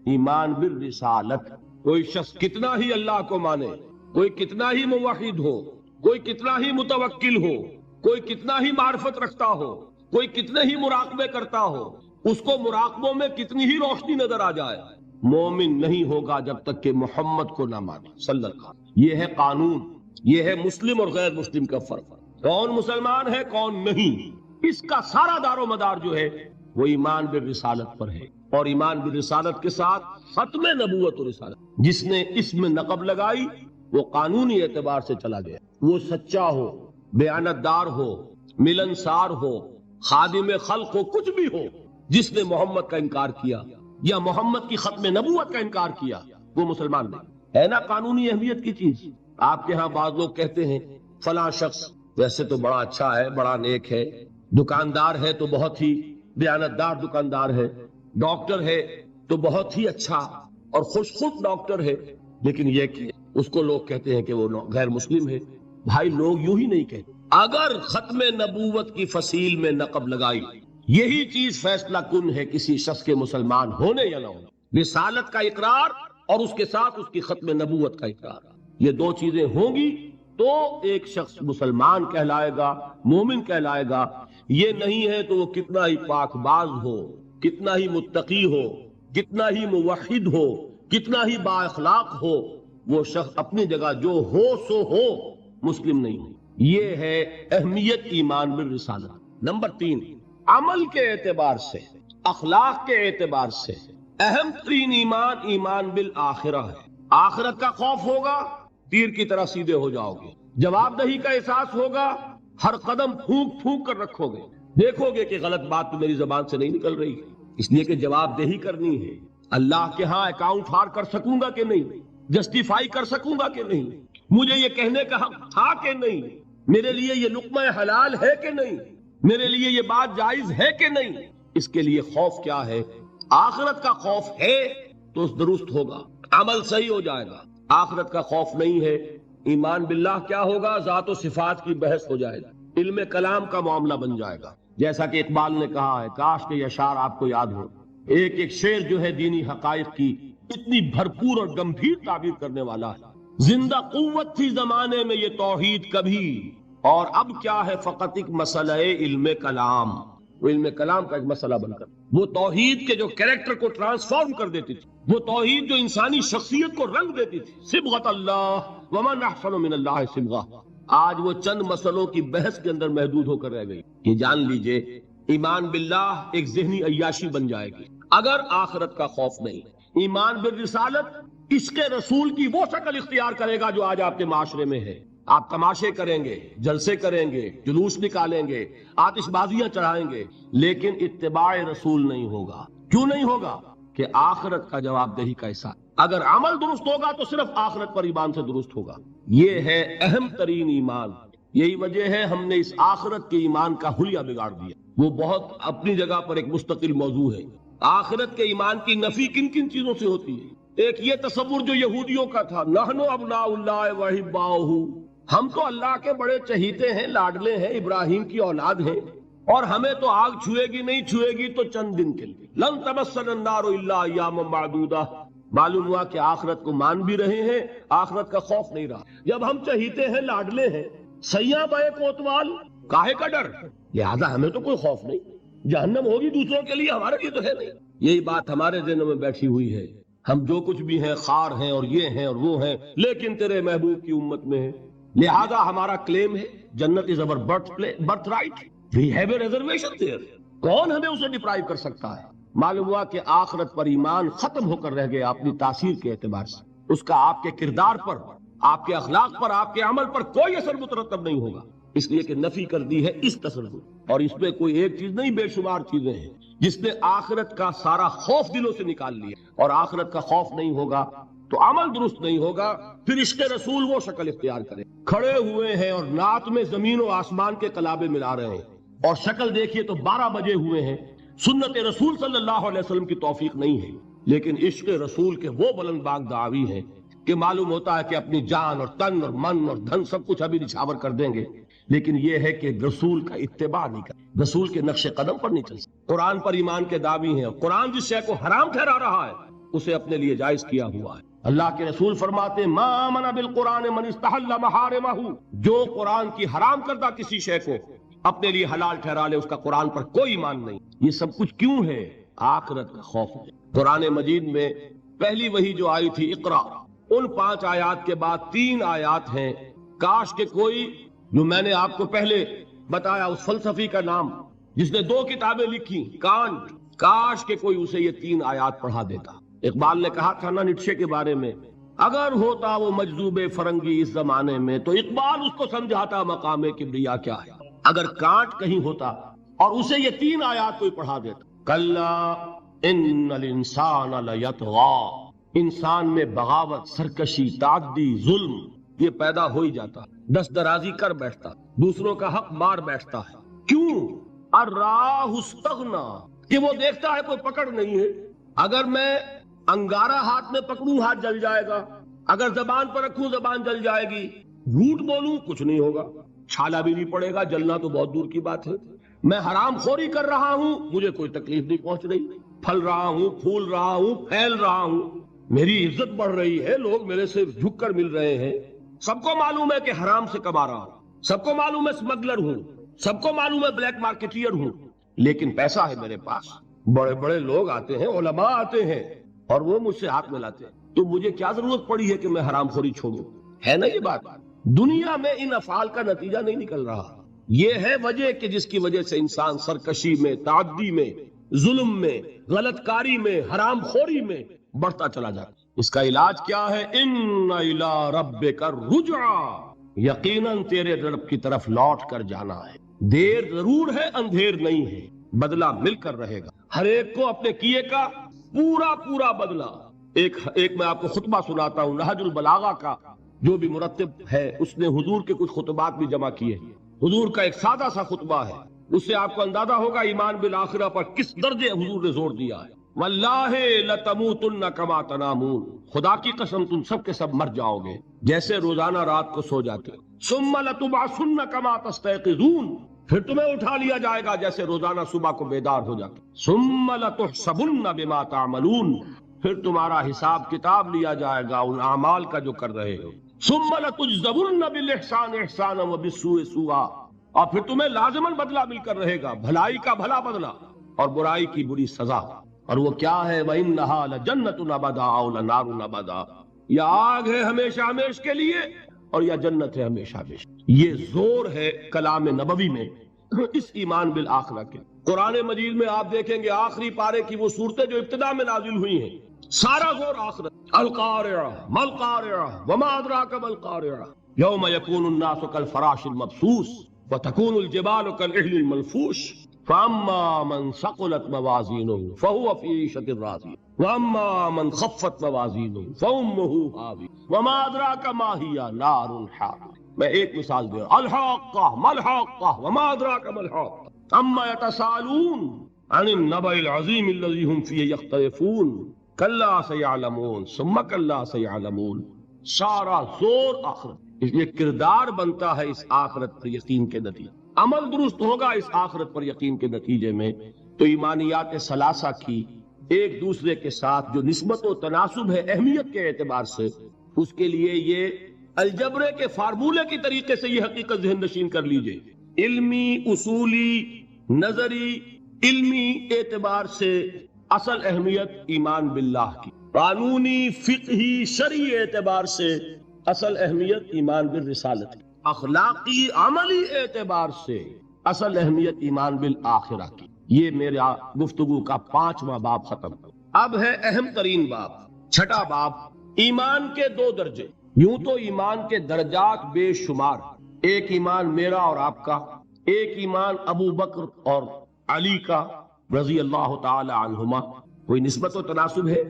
ایمان بالرسالت۔ کوئی شخص کتنا ہی اللہ کو مانے، کوئی کتنا ہی موحد ہو، کوئی کتنا ہی متوکل ہو، کوئی کتنا ہی معرفت رکھتا ہو، کوئی کتنے ہی مراقبے کرتا ہو، اس کو مراقبوں میں کتنی ہی روشنی نظر آ جائے، مومن نہیں ہوگا جب تک کہ محمد کو نہ مانے صلی اللہ علیہ وسلم۔ یہ ہے قانون، یہ ہے مسلم اور غیر مسلم کا فرق، کون مسلمان ہے کون نہیں۔ اس کا سارا دار و مدار جو ہے وہ ایمان بالرسالت پر ہے، اور ایمان بالرسالت کے ساتھ ختم نبوت و رسالت۔ جس نے اس میں نقب لگائی وہ قانونی اعتبار سے چلا گیا، وہ سچا ہو، بیانتدار ہو، ملنسار ہو، خادم خلق ہو، کچھ بھی ہو، جس نے محمد کا انکار کیا یا محمد کی ختم نبوت کا انکار کیا وہ مسلمان نہیں ہے۔ نا قانونی اہمیت کی چیز۔ آپ کے ہاں بعض لوگ کہتے ہیں فلاں شخص ویسے تو بڑا اچھا ہے، بڑا نیک ہے، دکاندار ہے تو بہت ہی دیانتدار دکاندار ہے، ڈاکٹر ہے تو بہت ہی اچھا اور خوش خلق ڈاکٹر ہے، لیکن یہ کہ اس کو لوگ کہتے ہیں کہ وہ غیر مسلم ہے۔ بھائی لوگ یوں ہی نہیں کہتے۔ اگر ختم نبوت کی فصیل میں نقب لگائی، یہی چیز فیصلہ کن ہے کسی شخص کے مسلمان ہونے یا نہ ہونے۔ رسالت کا اقرار اور اس کے ساتھ اس کی ختم نبوت کا اقرار، یہ دو چیزیں ہوں گی تو ایک شخص مسلمان کہلائے گا، مومن کہلائے گا۔ یہ نہیں ہے تو وہ کتنا ہی پاک باز ہو، کتنا ہی متقی ہو، کتنا ہی موحد ہو، کتنا ہی با اخلاق ہو، وہ شخص اپنی جگہ جو ہو سو ہو، مسلم نہیں ہو۔ یہ ہے اہمیت ایمان بالرسالت۔ نمبر 3، عمل کے اعتبار سے، اخلاق کے اعتبار سے اہم ترین ایمان ایمان بالآخرہ ہے۔ آخرت کا خوف ہوگا، تیر کی طرح سیدھے ہو جاؤ گے۔ جواب دہی کا احساس ہوگا، ہر قدم پھونک پھونک کر رکھو گے۔ دیکھو گے کہ غلط بات تو میری زبان سے نہیں نکل رہی، اس لیے کہ جواب دہی کرنی ہے۔ اللہ کے ہاں اکاؤنٹ ہار کر سکوں گا کہ نہیں، جسٹیفائی کر سکوں گا کہ نہیں، مجھے یہ کہنے کا حق تھا کہ نہیں، میرے لیے یہ لقمہ حلال ہے کہ نہیں، میرے لیے یہ بات جائز ہے کہ نہیں۔ اس کے لیے خوف کیا ہے؟ آخرت کا خوف ہے تو درست ہوگا، عمل صحیح ہو جائے گا۔ آخرت کا خوف نہیں ہے، ایمان باللہ کیا ہوگا؟ ذات و صفات کی بحث ہو جائے گا، علم کلام کا معاملہ بن جائے گا۔ جیسا کہ اقبال نے کہا ہے، کاش کہ یہ اشعار آپ کو یاد ہو، ایک ایک شعر جو ہے دینی حقائق کی اتنی بھرپور اور گمبھیر تعبیر کرنے والا ہے۔ زندہ قوت تھی زمانے میں یہ توحید کبھی، اور اب کیا ہے فقط ایک مسئلہ علم کلام۔ وہ علم کلام کا ایک مسئلہ بن کر وہ توحید کے جو کریکٹر کو ٹرانسفارم کر دیتی تھی، وہ توحید جو انسانی شخصیت کو رنگ دیتی تھی، صبغۃ اللہ ومن احسن من اللہ صبغہ، آج وہ چند مسئلوں کی بحث کے اندر محدود ہو کر رہ گئی۔ یہ جان لیجئے ایمان باللہ ایک ذہنی عیاشی بن جائے گی اگر آخرت کا خوف نہیں۔ ایمان بالرسالت عشق رسول کی وہ شکل اختیار کرے گا جو آج آپ کے معاشرے میں ہے۔ آپ تماشے کریں گے، جلسے کریں گے، جلوس نکالیں گے، آتش بازیاں چڑھائیں گے، لیکن اتباع رسول نہیں ہوگا۔ کیوں نہیں ہوگا؟ کہ آخرت کا جواب دہی کا احساس۔ اگر عمل درست ہوگا تو صرف آخرت پر ایمان سے درست ہوگا۔ یہ ہے اہم ترین ایمان۔ یہی وجہ ہے ہم نے اس آخرت کے ایمان کا حلیہ بگاڑ دیا۔ وہ بہت اپنی جگہ پر ایک مستقل موضوع ہے۔ آخرت کے ایمان کی نفی کن کن چیزوں سے ہوتی ہے؟ ایک یہ تصور جو یہودیوں کا تھا، نحن ابناء اللہ وحباؤہ، ہم تو اللہ کے بڑے چہیتے ہیں، لاڈلے ہیں، ابراہیم کی اولاد ہیں، اور ہمیں تو آگ چھوئے گی نہیں، چھوئے گی تو چند دن کے لیے، لن تمسنا النار الا ایاما معدودہ۔ معلوم ہوا کہ آخرت کو مان بھی رہے ہیں، آخرت کا خوف نہیں رہا۔ جب ہم چہیتے ہیں، لاڈلے ہیں، سیاں بے کوتوال، کاہے کا ڈر؟ لہذا ہمیں تو کوئی خوف نہیں، جہنم ہوگی دوسروں کے لیے، ہمارے لیے تو ہے نہیں۔ یہی بات ہمارے ذہنوں میں بیٹھی ہوئی ہے۔ ہم جو کچھ بھی ہیں، خار ہیں اور یہ ہیں اور وہ ہیں، لیکن تیرے محبوب کی امت میں ہے، لہذا ہمارا کلیم ہے جنت از our birth right, we have a reservation there۔ کون ہمیں اسے ڈپرائیو کر سکتا ہے؟ معلوم ہوا کہ آخرت پر ایمان ختم ہو کر رہ گیا اپنی تاثیر کے اعتبار سے۔ اس کا آپ کے کردار پر، آپ کے اخلاق پر، آپ کے عمل پر کوئی اثر مترتب نہیں ہوگا، اس لیے کہ نفی کر دی ہے اس تصور۔ اور اس میں کوئی ایک چیز نہیں، بے شمار چیزیں ہیں جس نے آخرت کا سارا خوف دلوں سے نکال لیا۔ اور آخرت کا خوف نہیں ہوگا تو عمل درست نہیں ہوگا، پھر عشق رسول وہ شکل اختیار کرے۔ کھڑے ہوئے ہیں اور نعت میں زمین و آسمان کے کلابے ملا رہے ہیں، اور شکل دیکھیے تو 12 بجے ہوئے ہیں۔ سنت رسول صلی اللہ علیہ وسلم کی توفیق نہیں ہے، لیکن عشق رسول کے وہ بلند باغ دعوی ہیں کہ معلوم ہوتا ہے کہ اپنی جان اور تن اور من اور دھن سب کچھ ابھی نچھاور کر دیں گے، لیکن یہ ہے کہ رسول کا اتباع نہیں کر، رسول کے نقش قدم پر نہیں چل سکتے۔ قرآن پر ایمان کے دعوی ہیں، اور قرآن جس شے کو حرام ٹھہرا رہا ہے اسے اپنے لیے جائز کیا ہوا ہے۔ اللہ کے رسول فرماتے ہیں، ما آمن بالقرآن من استحل محارمہ، جو قرآن کی حرام کردہ کسی شے کو اپنے لیے حلال ٹھہرا لے، اس کا قرآن پر کوئی ایمان نہیں۔ یہ سب کچھ کیوں ہے؟ آخرت کا خوف ہے۔ قرآن مجید میں پہلی وحی جو آئی تھی اقرا، ان 5 آیات کے بعد 3 آیات ہیں۔ کاش کہ کوئی، جو میں نے آپ کو پہلے بتایا اس فلسفی کا نام جس نے 2 کتابیں لکھی، کانٹ، کاش کہ کوئی اسے یہ 3 آیات پڑھا دیتا۔ اقبال نے کہا تھا نا نیٹشے کے بارے میں، اگر ہوتا وہ مجذوب فرنگی اس زمانے میں تو اقبال اس کو سمجھاتا مقام کبریا کیا ہے. اگر کانٹ کہیں ہوتا اور اسے یہ 3 آیات کوئی پڑھا دیتا، کلا ان الانسان لیطغی، انسان میں بغاوت، سرکشی، تعدی، ظلم یہ پیدا ہو ہی جاتا، دست درازی کر بیٹھتا، دوسروں کا حق مار بیٹھتا ہے. کیوں؟ الراہ استغنا، کہ وہ دیکھتا ہے کوئی پکڑ نہیں ہے. اگر میں انگارہ ہاتھ میں پکڑوں ہاتھ جل جائے گا، اگر زبان پر رکھوں زبان جل جائے گی، جھوٹ بولوں کچھ نہیں ہوگا، چھالا بھی نہیں پڑے گا، جلنا تو بہت دور کی بات ہے. میں حرام خوری کر رہا ہوں، مجھے کوئی تکلیف نہیں پہنچ رہی، پھل رہا ہوں، پھول رہا ہوں، پھیل رہا ہوں، میری عزت بڑھ رہی ہے، لوگ میرے سے جھک کر مل رہے ہیں. سب کو معلوم ہے کہ حرام سے کما رہا ہوں، سب کو معلوم ہے اسمگلر ہوں، سب کو معلوم ہے بلیک مارکیٹیئر ہوں، لیکن پیسہ ہے میرے پاس. بڑے بڑے لوگ آتے ہیں، علماء آتے ہیں اور وہ مجھ سے ہاتھ ملاتے ہیں، تو مجھے کیا ضرورت پڑی ہے کہ میں حرام خوری چھوڑوں؟ ہے نا یہ بات؟ دنیا میں ان افعال کا نتیجہ نہیں نکل رہا. یہ ہے وجہ کہ جس کی وجہ سے انسان سرکشی میں، تعدی میں، ظلم میں، غلط کاری میں، حرام خوری میں بڑھتا چلا جاتا. اس کا علاج کیا ہے؟ ان الی ربک الرجعی، یقیناً تیرے رب کی طرف لوٹ کر جانا ہے. دیر ضرور ہے، اندھیر نہیں ہے، بدلہ مل کر رہے گا. ہر ایک کو اپنے کیے کا پورا پورا بدلہ. ایک میں آپ کو خطبہ سناتا ہوں، نہج البلاغہ کا جو بھی مرتب ہے اس نے حضور کے کچھ خطبات بھی جمع کیے. حضور کا ایک سادہ سا خطبہ ہے، اس سے آپ کو اندازہ ہوگا ایمان بالآخرہ پر کس درجے حضور نے زور دیا ہے. واللہ لتموتن کما تنامون، خدا کی قسم تم سب کے سب مر جاؤ گے جیسے روزانہ رات کو سو جاتے. ثم لتبعثن کما تستيقظون، پھر تمہیں اٹھا لیا جائے گا جیسے روزانہ صبح کو بیدار ہو جاتے. ثم لتحسبن بما تعملون، پھر تمہارا حساب کتاب لیا جائے گا ان اعمال کا جو کر رہے ہو. ثم لتجزون بالاحسان احسانا وبالسوء سوءا، اور پھر تمہیں لازماً بدلہ مل کر رہے گا، بھلائی کا بھلا بدلہ اور برائی کی بری سزا. اور وہ کیا ہے؟ وَإِنَّهَا لَجَنَّةٌ أَبَدًا أَوْ لَنَارٌ أَبَدًا، یا آگ ہے ہمیشہ ہمیش کے لیے اور یا جنت ہے ہمیشہ ہمیش. یہ زور ہے کلام نبوی میں اس ایمان بالآخرہ کے. قرآن مجید میں آپ دیکھیں گے آخری پارے کی وہ صورتیں جو ابتدا میں نازل ہوئی ہیں، سارا زور آخرت. القارعہ ما القارعہ وما ادراک ما القارعہ یوم یکون الناس کالفراش المبثوث وتکون الجبال کالعہن المنفوش فاما من ثقلت موازینہ فهو فی عیشۃ راضیہ واما من خفت موازینہ فامہ ہاویہ وما ادراک ما ہی نار حامیہ. میں ایک مثال دے رہا ہوں، الحاقہ ما الحاقہ وما ادراک ما الحاقہ اما یتساءلون عن النبأ العظیم الذی هم فیہ یختلفون کلا سیعلمون ثم کلا سیعلمون. سارا زور آخرت. اس لیے کردار بنتا ہے اس آخرت پر یقین کے نتیجے، عمل درست ہوگا اس آخرت پر یقین کے نتیجے میں. تو ایمانیات ثلاثہ کی ایک دوسرے کے ساتھ جو نسبت و تناسب ہے اہمیت کے اعتبار سے، اس کے لیے یہ الجبرے کے فارمولے کی طریقے سے یہ حقیقت ذہن نشین کر لیجئے. علمی، اصولی، نظری، علمی اعتبار سے اصل اہمیت ایمان باللہ کی، قانونی، فقہی، شرعی اعتبار سے اصل اہمیت ایمان بالرسالت کی، اخلاقی، عملی اعتبار سے اصل اہمیت ایمان بالآخرہ کی. یہ میرا گفتگو کا 5واں باب ختم. اب ہے اہم ترین باب، 6واں باب، ایمان کے 2 درجے. یوں تو ایمان کے درجات بے شمار، ایک ایمان میرا اور آپ کا، ایک ایمان ابو بکر اور علی کا رضی اللہ تعالی عنہما. کوئی نسبت و تناسب ہے؟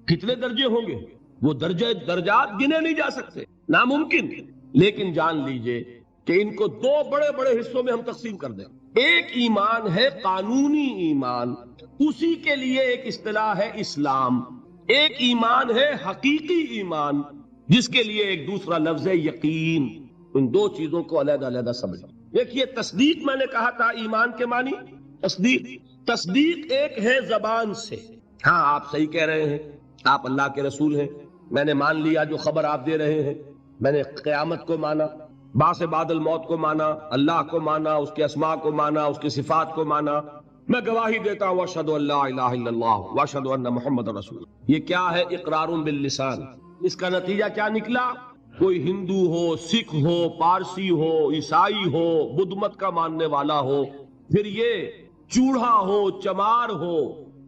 کتنے درجے ہوں گے؟ وہ درجات گنے نہیں جا سکتے، ناممکن. لیکن جان لیجئے کہ ان کو 2 بڑے بڑے حصوں میں ہم تقسیم کر دیں. ایک ایمان ہے قانونی ایمان، اسی کے لیے ایک اصطلاح ہے اسلام. ایک ایمان ہے حقیقی ایمان، جس کے لیے ایک دوسرا لفظ ہے یقین. ان 2 چیزوں کو علیحدہ علیحدہ سمجھیں. دیکھیے تصدیق، میں نے کہا تھا ایمان کے معنی تصدیق ایک ہے زبان سے. ہاں آپ صحیح کہہ رہے ہیں، آپ اللہ کے رسول ہیں، میں نے مان لیا جو خبر آپ دے رہے ہیں، میں نے قیامت کو مانا، بعث بعد الموت کو مانا، اللہ کو مانا، اس کے اسماء کو مانا، اس کی صفات کو مانا. میں گواہی دیتا ہوں اشہد ان لا الہ الا اللہ واشہد ان محمد رسول اللہ. یہ کیا ہے؟ اقرار باللسان. اس کا نتیجہ کیا نکلا؟ کوئی ہندو ہو، سکھ ہو، پارسی ہو، عیسائی ہو، بدھ مت کا ماننے والا ہو، پھر یہ چوڑا ہو، چمار ہو،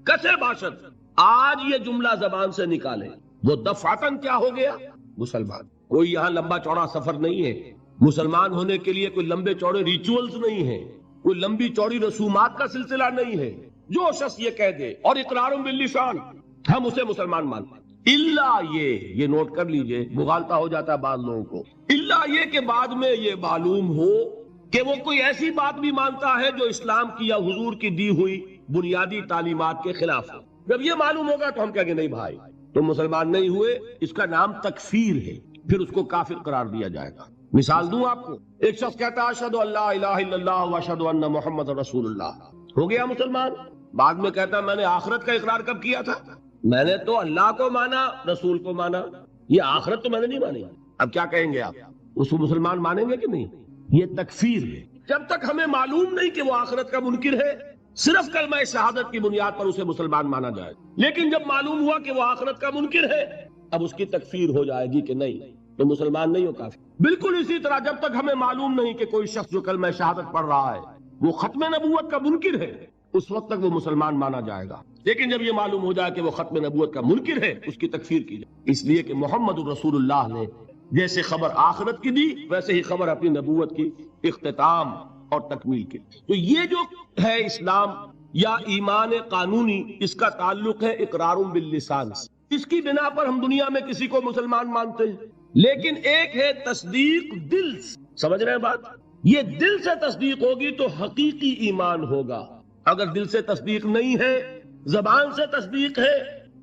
کسے باشد، آج یہ جملہ زبان سے نکالے، وہ دفعتاً کیا ہو گیا؟ مسلمان. کوئی یہاں لمبا چوڑا سفر نہیں ہے. مسلمان ہونے کے لیے کوئی لمبے چوڑے ریچولز نہیں ہیں, کوئی لمبی چوڑی رسومات کا سلسلہ نہیں ہے. جو شخص یہ کہہ دے اور اقرار باللسان ہم اسے مسلمان مانتے ہیں, اللہ یہ نوٹ کر لیجئے, مغالطہ ہو جاتا ہے بعض لوگوں کو, اللہ یہ کہ بعد میں یہ معلوم ہو کہ وہ کوئی ایسی بات بھی مانتا ہے جو اسلام کی یا حضور کی دی ہوئی بنیادی تعلیمات کے خلاف ہے. جب یہ معلوم ہوگا تو ہم کہیں گے نہیں بھائی تم مسلمان نہیں ہوئے, اس کا نام تکفیر ہے, پھر اس کو کافر قرار دیا جائے گا. مثال دوں آپ کو, ایک شخص کہتا ہے اشہد ان لا الہ الا اللہ واشہد ان محمد رسول اللہ, ہو گیا مسلمان. بعد میں کہتا ہے میں نے آخرت کا اقرار کب کیا تھا, میں نے تو اللہ کو مانا, رسول کو مانا, یہ آخرت تو میں نے نہیں مانی. اب کیا کہیں گے آپ, اس کو مسلمان مانیں گے کہ نہیں؟ یہ تکفیر ہے. جب تک ہمیں معلوم نہیں کہ وہ آخرت کا منکر ہے, صرف کلمہ شہادت کی بنیاد پر اسے مسلمان مانا جائے. لیکن جب معلوم ہوا کہ وہ آخرت کا منکر ہے, اب اس کی تکفیر ہو جائے گی کہ نہیں تو مسلمان نہیں ہو کافر. بالکل اسی طرح جب تک ہمیں معلوم نہیں کہ کوئی شخص جو کلمہ شہادت پڑھ رہا ہے وہ ختم نبوت کا منکر ہے, اس وقت تک وہ مسلمان مانا جائے گا. لیکن جب یہ معلوم ہو جائے کہ وہ ختم نبوت کا منکر ہے, اس کی تکفیر کی جائے, اس لیے کہ محمد رسول اللہ نے جیسے خبر آخرت کی دی ویسے ہی خبر اپنی نبوت کی اختتام اور تکمیل کی. تو یہ جو ہے اسلام یا ایمان قانونی, اس کا تعلق ہے اقرار باللسان سے. اس کی بنا پر ہم دنیا میں کسی کو مسلمان مانتے ہیں. لیکن ایک ہے تصدیق دل سے, سمجھ رہے ہیں بات, یہ دل سے تصدیق ہوگی تو حقیقی ایمان ہوگا. اگر دل سے تصدیق نہیں ہے, زبان سے تصدیق ہے,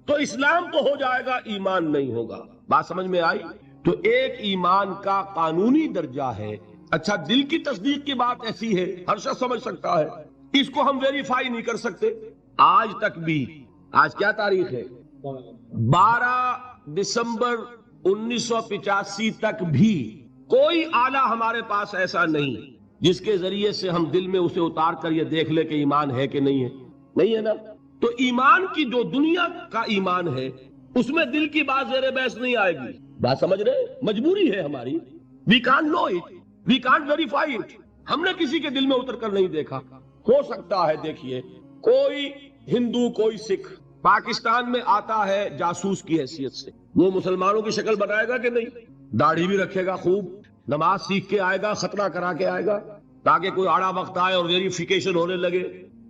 تو اسلام تو ہو جائے گا, ایمان نہیں ہوگا. بات سمجھ میں آئی؟ تو ایک ایمان کا قانونی درجہ ہے. اچھا دل کی تصدیق کی بات ایسی ہے, ہر شخص سمجھ سکتا ہے, اس کو ہم ویریفائی نہیں کر سکتے. آج تک بھی, آج کیا تاریخ ہے, 12 دسمبر 1985 تک بھی کوئی آلہ ہمارے پاس ایسا نہیں جس کے ذریعے سے ہم دل میں اسے اتار کر یہ دیکھ لے کہ ایمان ہے کہ نہیں ہے. نہیں ہے نا. تو ایمان کی جو دنیا کا ایمان ہے اس میں دل کی بات زیر بحث نہیں آئے گی. بات سمجھ رہے, مجبوری ہے ہماری. We can't know it, we can't verify it. ہم نے کسی کے دل میں اتر کر نہیں دیکھا. ہو سکتا ہے دیکھیے کوئی ہندو کوئی سکھ پاکستان میں آتا ہے جاسوس کی حیثیت سے, وہ مسلمانوں کی شکل بنائے گا کہ نہیں, داڑھی بھی رکھے گا, خوب نماز سیکھ کے آئے گا, خطرہ کرا کے آئے گا, تاکہ کوئی آڑا وقت آئے اور ویریفیکیشن ہونے لگے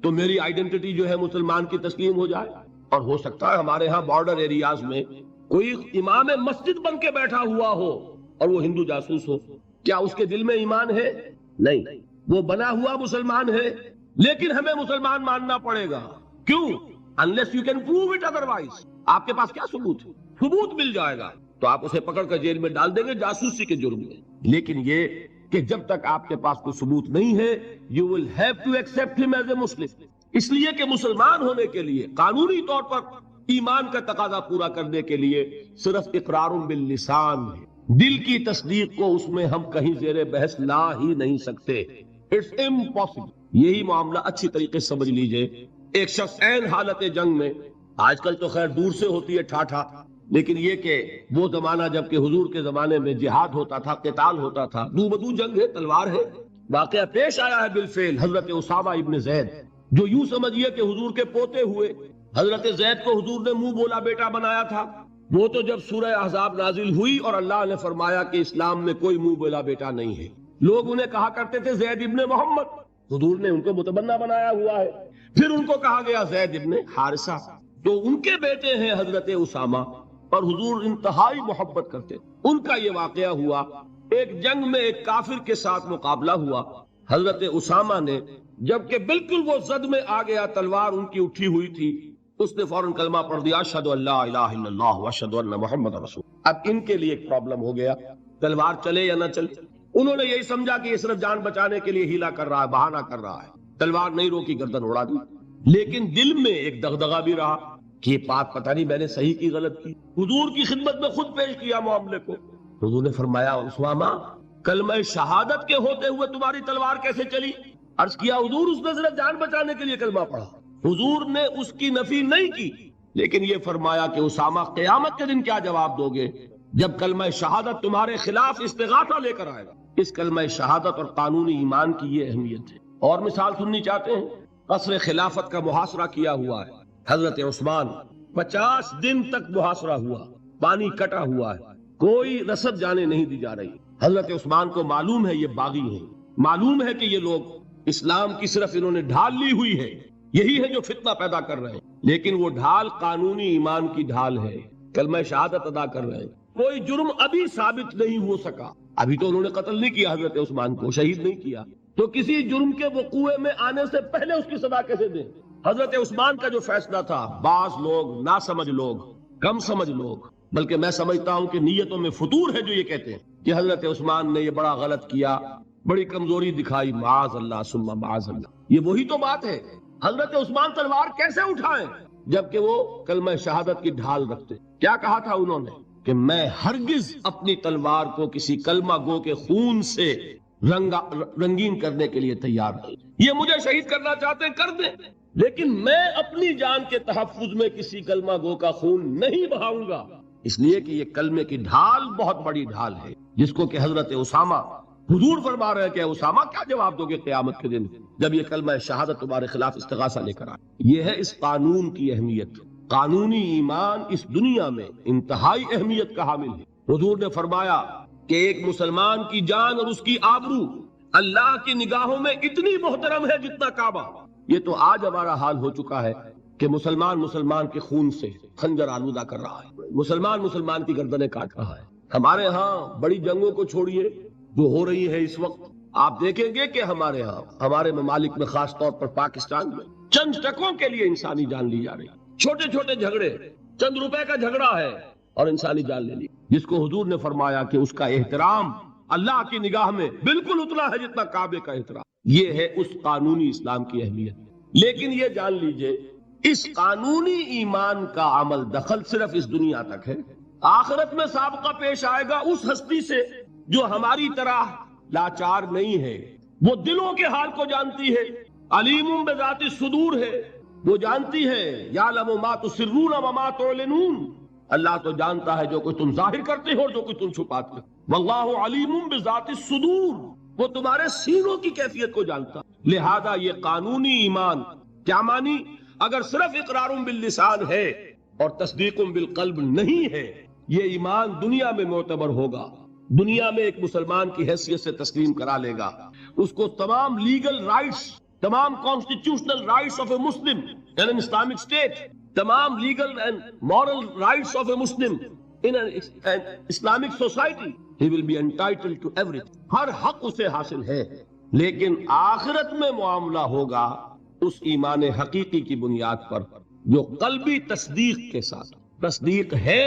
تو میری آئیڈینٹی جو ہے مسلمان کی تسلیم ہو جائے. اور ہو سکتا ہے ہمارے ہاں بارڈر ایریاز میں کوئی امام مسجد بن کے بیٹھا ہوا ہو اور وہ ہندو جاسوس ہو. کیا اس کے دل میں ایمان ہے؟ نہیں, وہ بنا ہوا مسلمان ہے, لیکن ہمیں مسلمان ماننا پڑے گا. کیوں؟ unless you can prove it otherwise. آپ کے پاس کیا ثبوت ہے؟ ثبوت مل جائے گا تو آپ اسے پکڑ کر جیل میں ڈال دیں گے جاسوسی کے جرم میں. لیکن یہ کہ جب تک آپ کے پاس کوئی ثبوت نہیں ہے you will have to accept him as a Muslim. اس لیے کہ مسلمان ہونے کے لیے قانونی طور پر ایمان کا تقاضا پورا کرنے کے لیے صرف اقرار باللسان ہے. دل کی تصدیق کو اس میں ہم کہیں زیر بحث لا ہی نہیں سکتے. It's impossible. یہی معاملہ اچھی طریقے سے سمجھ لیجئے. ایک شخص عین حالت جنگ میں, آج کل تو خیر دور سے ہوتی ہے ٹھاٹھا, لیکن یہ کہ وہ زمانہ جب کہ حضور کے زمانے میں جہاد ہوتا تھا, قتال ہوتا تھا, دو بدو جنگ ہے, تلوار ہے. واقعہ پیش آیا ہے بالفعل حضرت اسامہ ابن زید, جو یوں سمجھیے کہ حضور کے پوتے ہوئے. حضرت زید کو حضور نے منہ بولا بیٹا بنایا تھا. وہ تو جب سورہ احزاب نازل ہوئی اور اللہ نے فرمایا کہ اسلام میں کوئی منہ بولا بیٹا نہیں ہے, لوگ انہیں کہا کرتے تھے زید ابن محمد. حضور نے ان کو متبنہ بنایا ہوا ہے. پھر ان کو کہا گیا زید ابن حارثہ, تو ان کے بیٹے ہیں حضرت اسامہ, اور حضور انتہائی محبت کرتے. ان کا یہ واقعہ ہوا, ایک جنگ میں ایک کافر کے ساتھ مقابلہ ہوا. حضرت اسامہ نے جبکہ بالکل وہ زد میں آ گیا, تلوار ان کی اٹھی ہوئی تھی, اس نے فوراً کلمہ پڑھ دیا اشہد ان لا الہ الا اللہ واشہد ان محمد رسول. اب ان کے لیے ایک پرابلم ہو گیا, تلوار چلے یا نہ چلے. انہوں نے یہی سمجھا کہ یہ صرف جان بچانے کے لیے ہیلا کر رہا ہے, بہانہ کر رہا ہے. تلوار نہیں روکی, گردن اڑا دی. لیکن دل میں ایک دغدغہ بھی رہا کہ یہ بات پتہ نہیں میں نے صحیح کی غلط کی. حضور کی خدمت میں خود پیش کیا معاملے کو. حضور نے فرمایا اسامہ کلمہ شہادت کے ہوتے ہوئے تمہاری تلوار کیسے چلی؟ عرض کیا حضور اس نے صرف جان بچانے کے لیے کلمہ پڑھا. حضور نے اس کی نفی نہیں کی, لیکن یہ فرمایا کہ اسامہ قیامت کے دن کیا جواب دو گے جب کلمہ شہادت تمہارے خلاف استغاثہ لے کر آئے گا. اس کلمہ شہادت اور قانونی ایمان کی یہ اہمیت ہے. اور مثال سننی چاہتے ہیں؟ قصر خلافت کا محاصرہ کیا ہوا ہے. حضرت عثمان 50 دن تک محاصرہ ہوا, پانی کٹا ہوا ہے, کوئی رسد جانے نہیں دی جا رہی. حضرت عثمان کو معلوم ہے یہ باغی ہیں، معلوم ہے کہ یہ لوگ اسلام کی صرف انہوں نے ڈھال لی ہوئی ہے، یہی ہے جو فتنہ پیدا کر رہے ہیں، لیکن وہ ڈھال قانونی ایمان کی ڈھال ہے، کلمہ شہادت ادا کر رہے ہیں. کوئی جرم ابھی ثابت نہیں ہو سکا، ابھی تو انہوں نے قتل نہیں کیا حضرت عثمان کو، شہید نہیں کیا، تو کسی جرم کے وقوع میں آنے سے پہلے اس کی سزا کیسے دیں؟ حضرت عثمان کا جو فیصلہ تھا، بعض لوگ ناسمجھ لوگ، کم سمجھ لوگ، بلکہ میں سمجھتا ہوں کہ نیتوں میں فطور ہے جو یہ کہتے ہیں کہ حضرت عثمان نے یہ بڑا غلط کیا، بڑی کمزوری دکھائی، معاذ اللہ ثم معاذ اللہ. یہ وہی تو بات ہے، حضرت عثمان تلوار کیسے اٹھائیں جبکہ وہ کلمہ شہادت کی ڈھال رکھتے؟ کیا کہا تھا انہوں نے کہ میں ہرگز اپنی تلوار کو کسی کلمہ گو کے خون سے رنگین کرنے کے لیے تیار نہیں. یہ مجھے شہید کرنا چاہتے ہیں کر دیں، لیکن میں اپنی جان کے تحفظ میں کسی کلمہ گو کا خون نہیں بہاؤں گا، اس لیے کہ یہ کلمے کی ڈھال بہت بڑی ڈھال ہے، جس کو کہ حضرت اسامہ، حضور فرما رہے ہیں کہ اسامہ کیا جواب دو گے قیامت کے دن جب یہ کلمہ شہادت تمہارے خلاف استغاثہ لے کر آئے. یہ ہے اس قانون کی اہمیت. قانونی ایمان اس دنیا میں انتہائی اہمیت کا حامل ہے. حضور نے فرمایا کہ ایک مسلمان کی جان اور اس کی آبرو اللہ کی نگاہوں میں اتنی محترم ہے جتنا کعبہ. یہ تو آج ہمارا حال ہو چکا ہے کہ مسلمان کے خون سے خنجر آلودہ کر رہا ہے، مسلمان کی گردنیں کاٹ رہا ہے. ہمارے ہاں بڑی جنگوں کو چھوڑیے جو ہو رہی ہے اس وقت، آپ دیکھیں گے کہ ہمارے ہاں، ہمارے ممالک میں، خاص طور پر پاکستان میں، چند ٹکوں کے لیے انسانی جان لی جا رہی ہے. چھوٹے چھوٹے جھگڑے، چند روپے کا جھگڑا ہے اور انسانی جان لے لی، جس کو حضور نے فرمایا کہ اس کا احترام اللہ کی نگاہ میں بالکل اتنا ہے جتنا کعبے کا احترام. یہ ہے اس قانونی اسلام کی اہمیت. لیکن یہ جان لیجئے اس قانونی ایمان کا عمل دخل صرف اس دنیا تک ہے. آخرت میں سابقہ پیش آئے گا اس ہستی سے جو ہماری طرح لاچار نہیں ہے، وہ دلوں کے حال کو جانتی ہے، علیم بذات الصدور ہے، وہ جانتی ہے یعلم ما تسرون وما تعلنون. اللہ تو جانتا ہے جو کچھ تم ظاہر کرتے ہو اور جو کچھ تم چھپاتے ہو. واللہ علیم بذات الصدور، وہ تمہارے سینوں کی کیفیت کو جانتا. لہذا یہ قانونی ایمان کیا مانی؟ اگر صرف اقرار باللسان ہے اور تصدیق بالقلب نہیں ہے، یہ ایمان دنیا میں معتبر ہوگا، دنیا میں ایک مسلمان کی حیثیت سے تسلیم کرا لے گا، اس کو تمام لیگل رائٹس، تمام constitutional rights of a Muslim in an Islamic state, تمام legal and moral rights of a Muslim in an Islamic society, he will be entitled to everything. ہر حق اسے حاصل ہے. لیکن آخرت میں معاملہ ہوگا اس ایمان حقیقی کی بنیاد پر جو قلبی تصدیق کے ساتھ. تصدیق ہے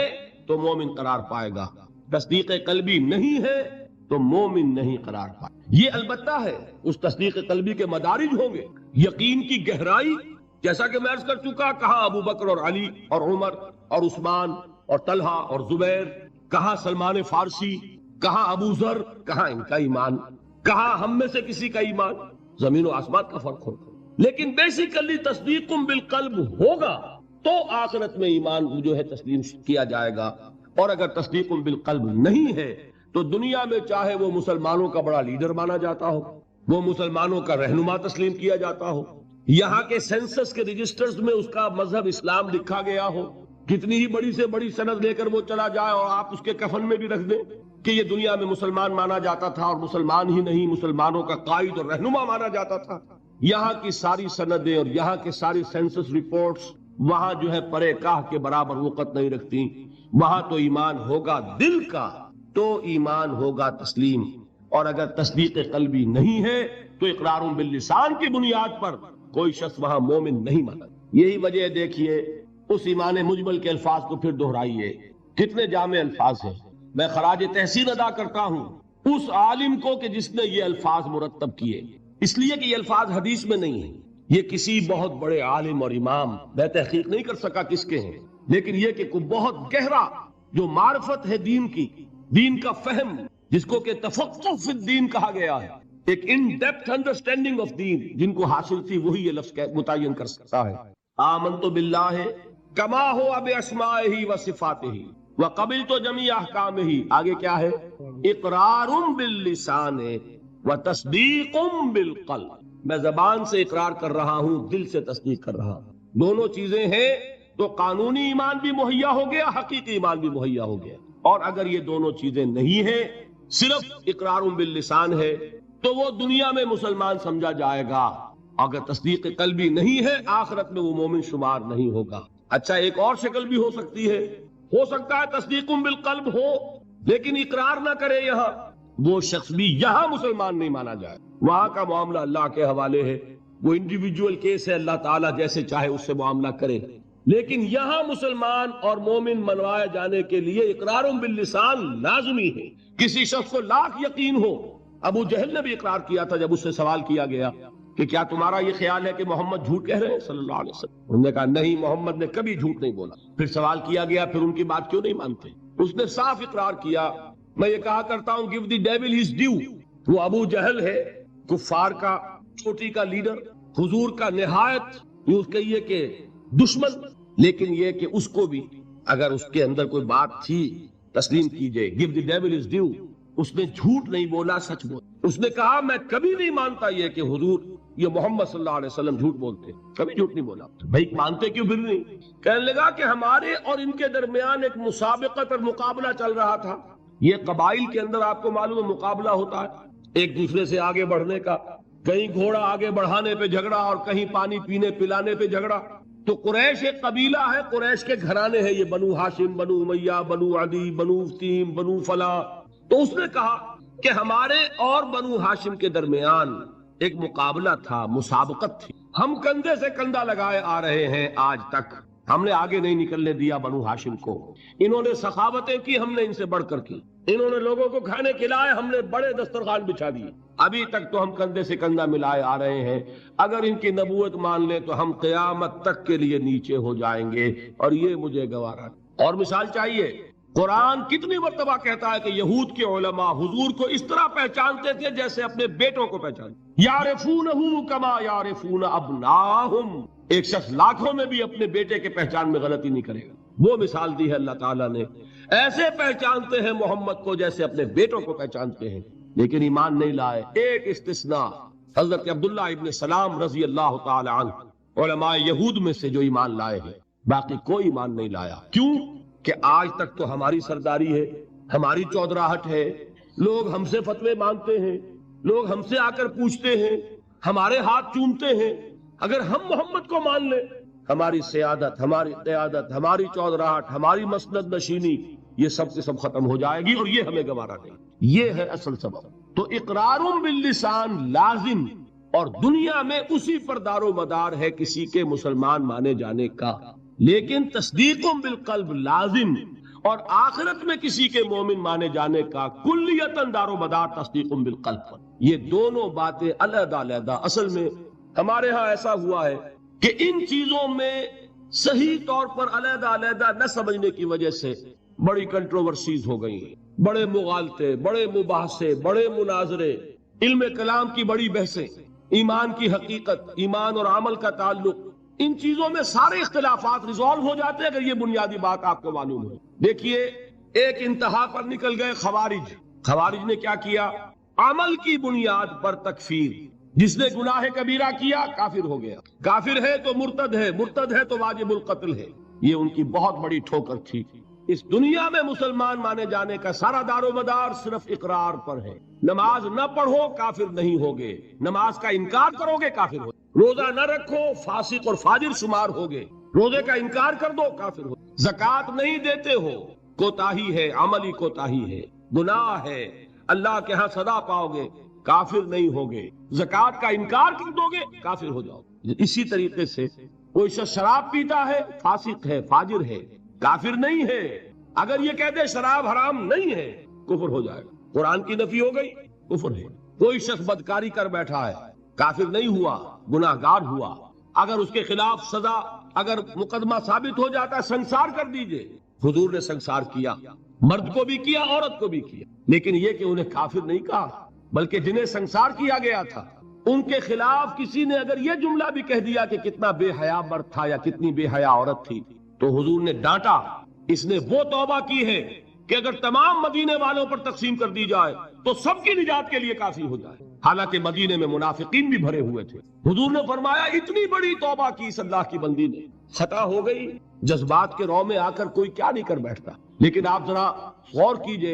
تو مومن قرار پائے گا، تصدیق قلبی نہیں ہے تو مومن نہیں قرار پائے. یہ البتہ ہے اس تصدیق قلبی کے مدارج ہوں گے. یقین کی گہرائی جیسا کہ میں عرض کر چکا، کہاں ابو بکر اور علی اور عمر اور عثمان اور طلحہ اور زبیر، کہاں سلمان فارسی، کہاں ابو ذر، کہاں ان کا ایمان، کہاں ہم میں سے کسی کا ایمان. زمین و آسمان کا فرق ہوگا. لیکن بیسیکلی تصدیق بالقلب ہوگا تو آخرت میں ایمان جو ہے تسلیم کیا جائے گا. اور اگر تصدیق بالقلب نہیں ہے تو دنیا میں چاہے وہ مسلمانوں کا بڑا لیڈر مانا جاتا ہو، وہ مسلمانوں کا رہنما تسلیم کیا جاتا ہو، یہاں کے سینسس کے رجسٹرز میں اس کا مذہب اسلام لکھا گیا ہو، کتنی ہی بڑی سے بڑی سند لے کر وہ چلا جائے اور آپ اس کے کفن میں بھی رکھ دیں کہ یہ دنیا میں مسلمان مانا جاتا تھا اور مسلمان ہی نہیں مسلمانوں کا قائد اور رہنما مانا جاتا تھا. یہاں کی ساری سندیں اور یہاں کے ساری سینسس رپورٹس وہاں جو ہے پرے کاہ کے برابر وقت نہیں رکھتی. وہاں تو ایمان ہوگا دل کا تو ایمان ہوگا تسلیم، اور اگر تصدیق قلبی نہیں ہے تو اقرار باللسان کی بنیاد پر کوئی شخص وہاں مومن نہیں مانا. یہی وجہ دیکھیے اس ایمان مجمل کے الفاظ کو پھر دہرائیے، کتنے جامع الفاظ ہیں. میں خراج تحسین ادا کرتا ہوں اس عالم کو کہ جس نے یہ الفاظ مرتب کیے، اس لیے کہ یہ الفاظ حدیث میں نہیں ہیں، یہ کسی بہت بڑے عالم اور امام میں تحقیق نہیں کر سکا کس کے ہیں، لیکن یہ کہ کوئی بہت گہرا جو معرفت ہے دین کی، دین کا فہم، جس کو کہ تفقہ فی الدین کہا گیا ہے، ایک ان ڈیپتھ انڈرسٹینڈنگ آف دین، جن کو حاصل تھی وہی یہ لفظ متعین کر سکتا ہے. آمنت باللہ کما ہوا باسمائہ و صفاتہ وقبلت جمیع احکامہ. آگے کیا ہے؟ اقرار باللسان و تصدیق بالقلب. میں زبان سے اقرار کر رہا ہوں، دل سے تصدیق کر رہا ہوں. دونوں چیزیں ہیں تو قانونی ایمان بھی مہیا ہو گیا، حقیقی ایمان بھی مہیا ہو گیا. اور اگر یہ دونوں چیزیں نہیں ہیں، صرف اقرار باللسان ہے، تو وہ دنیا میں مسلمان سمجھا جائے گا، اگر تصدیق قلبی نہیں ہے آخرت میں وہ مومن شمار نہیں ہوگا۔ اچھا، ایک اور شکل بھی ہو سکتی ہے، ہو سکتا ہے تصدیق بالقلب ہو لیکن اقرار نہ کرے، یہاں وہ شخص بھی یہاں مسلمان نہیں مانا جائے، وہاں کا معاملہ اللہ کے حوالے ہے، وہ انڈیویجول کیس ہے، اللہ تعالیٰ جیسے چاہے اس سے معاملہ کرے، لیکن یہاں مسلمان اور مومن منوائے جانے کے لیے اقرار باللسان لازمی ہے۔ کسی شخص کو لاکھ یقین ہو، ابو جہل نے بھی اقرار کیا تھا جب اس سے سوال کیا گیا کہ کیا تمہارا یہ خیال ہے کہ محمد جھوٹ کہہ رہے ہیں صلی اللہ علیہ وسلم؟ انہوں نے کہا نہیں، محمد نے کبھی جھوٹ نہیں بولا۔ پھر سوال کیا گیا پھر ان کی بات کیوں نہیں مانتے؟ اس نے صاف اقرار کیا، میں یہ کہا کرتا ہوں give the devil his due۔ وہ ابو جہل ہے، کفار کا چھوٹی کا لیڈر، حضور کا نہایت یوں کہیے کہ دشمن، لیکن یہ کہ اس کو بھی اگر اس کے اندر کوئی بات تھی تسلیم کیجئے، give the devil his due۔ اس نے جھوٹ نہیں بولا، سچ بولا۔ اس نے کہا میں کبھی نہیں مانتا یہ کہ حضور یہ محمد صلی اللہ علیہ وسلم جھوٹ بولتے، کبھی جھوٹ نہیں بولا۔ بھائی مانتے کیوں پھر نہیں؟ کہنے لگا کہ ہمارے اور ان کے درمیان ایک مسابقت اور مقابلہ چل رہا تھا۔ یہ قبائل کے اندر آپ کو معلوم ہے مقابلہ ہوتا ہے ایک دوسرے سے آگے بڑھنے کا، کہیں گھوڑا آگے بڑھانے پہ جھگڑا اور کہیں پانی پینے پلانے پہ جھگڑا۔ تو قریش ایک قبیلہ ہے، قریش کے گھرانے ہیں، یہ بنو ہاشم، بنو امیہ، بنو عدی، بنو تیم، بنو فلاں۔ تو اس نے کہا کہ ہمارے اور بنو ہاشم کے درمیان ایک مقابلہ تھا، مسابقت تھی، ہم کندھے سے کندھا لگائے آ رہے ہیں آج تک، ہم نے آگے نہیں نکلنے دیا بنو ہاشم کو۔ انہوں نے سخاوتیں کی، ہم نے ان سے بڑھ کر کی، انہوں نے لوگوں کو کھانے کھلائے، ہم نے بڑے دسترخوان بچھا دیے، ابھی تک تو ہم کندھے سے کندھا ملائے آ رہے ہیں، اگر ان کی نبوت مان لیں تو ہم قیامت تک کے لیے نیچے ہو جائیں گے، اور یہ مجھے گوارا۔ اور مثال چاہیے، قرآن کتنی مرتبہ کہتا ہے کہ یہود کے علماء حضور کو اس طرح پہچانتے تھے جیسے اپنے بیٹوں کو پہچانتے، یعرفونہ کما یعرفون ابناہم۔ ایک شخص لاکھوں میں بھی اپنے بیٹے کے پہچان میں غلطی نہیں کرے گا، وہ مثال دی ہے اللہ تعالیٰ نے، ایسے پہچانتے ہیں محمد کو جیسے اپنے بیٹوں کو پہچانتے ہیں، لیکن ایمان نہیں لائے۔ ایک استثناء، حضرت عبداللہ ابن سلام رضی اللہ تعالی عنہ علماء یہود میں سے جو ایمان لائے ہیں، باقی کوئی ایمان نہیں لایا۔ کیوں؟ کہ آج تک تو ہماری سرداری ہے، ہماری چودراہٹ ہے، لوگ ہم سے فتوے مانگتے ہیں، لوگ ہم سے آ کر پوچھتے ہیں، ہمارے ہاتھ چومتے ہیں، اگر ہم محمد کو مان لیں، ہماری سیادت، ہماری قیادت، ہماری چودراہٹ، ہماری مسند نشینی، یہ سب سے سب ختم ہو جائے گی، اور یہ ہمیں گوارا نہیں۔ یہ ہے اصل سبب۔ تو اقرار باللسان لازم، اور دنیا میں اسی پر دار و مدار ہے کسی کے مسلمان مانے جانے کا، لیکن تصدیق بالقلب لازم، اور آخرت میں کسی کے مومن مانے جانے کا کلیتاً دار و مدار تصدیق بالقلب پر۔ یہ دونوں باتیں علیحدہ علیحدہ۔ اصل میں ہمارے ہاں ایسا ہوا ہے کہ ان چیزوں میں صحیح طور پر علیحدہ علیحدہ نہ سمجھنے کی وجہ سے بڑی کنٹروورسیز ہو گئی ہیں، بڑے مغالطے، بڑے مباحثے، بڑے مناظرے، علم کلام کی بڑی بحثیں، ایمان کی حقیقت، ایمان اور عمل کا تعلق، ان چیزوں میں سارے اختلافات ریزالو ہو جاتے ہیں اگر یہ بنیادی بات آپ کو معلوم ہو۔ دیکھیے، ایک انتہا پر نکل گئے خوارج۔ خوارج نے کیا کیا؟ عمل کی بنیاد پر تکفیر، جس نے گناہ کبیرہ کیا کافر ہو گیا، کافر ہے تو مرتد ہے، مرتد ہے تو واجب القتل ہے۔ یہ ان کی بہت بڑی ٹھوکر تھی۔ اس دنیا میں مسلمان مانے جانے کا سارا دار و مدار صرف اقرار پر ہے۔ نماز نہ پڑھو کافر نہیں ہوگے، نماز کا انکار کرو گے کافر ہو، روزہ نہ رکھو فاسق اور فاجر شمار ہوگے، روزے کا انکار کر دو کافر ہو، زکوٰۃ نہیں دیتے ہو کوتاہی ہے، عملی کوتاہی ہے، گناہ ہے، اللہ کے ہاں سزا پاؤ گے، کافر نہیں ہوگے، زکوٰۃ کا انکار کر دو گے کافر ہو جاؤ۔ اسی طریقے سے کوئی شخص شراب پیتا ہے، فاسق ہے، فاجر ہے، کافر نہیں ہے، اگر یہ کہہ دے شراب حرام نہیں ہے کفر ہو جائے گا، قرآن کی نفی ہو گئی، کفر ہے۔ کوئی شخص بدکاری کر بیٹھا ہے، کافر نہیں ہوا، گناہ گار ہوا، اگر اس کے خلاف سزا، اگر مقدمہ ثابت ہو جاتا ہے سنسار کر دیجئے۔ حضور نے سنسار کیا، مرد کو بھی کیا، عورت کو بھی کیا، لیکن یہ کہ انہیں کافر نہیں کہا، بلکہ جنہیں سنسار کیا گیا تھا ان کے خلاف کسی نے اگر یہ جملہ بھی کہہ دیا کہ کتنا بے حیا مرد تھا یا کتنی بے حیا عورت تھی، تو حضور نے ڈانٹا، اس نے وہ توبہ کی ہے کہ اگر تمام مدینے والوں پر تقسیم کر دی جائے تو سب کی نجات کے لیے کافی ہو جائے، حالانکہ مدینے میں منافقین بھی بھرے ہوئے تھے. حضور نے فرمایا اتنی بڑی توبہ کی اس اللہ کی بندی نے, خطا ہو گئی, جذبات کے رو میں آ کر کوئی کیا نہیں کر بیٹھتا, لیکن آپ ذرا غور کیجئے,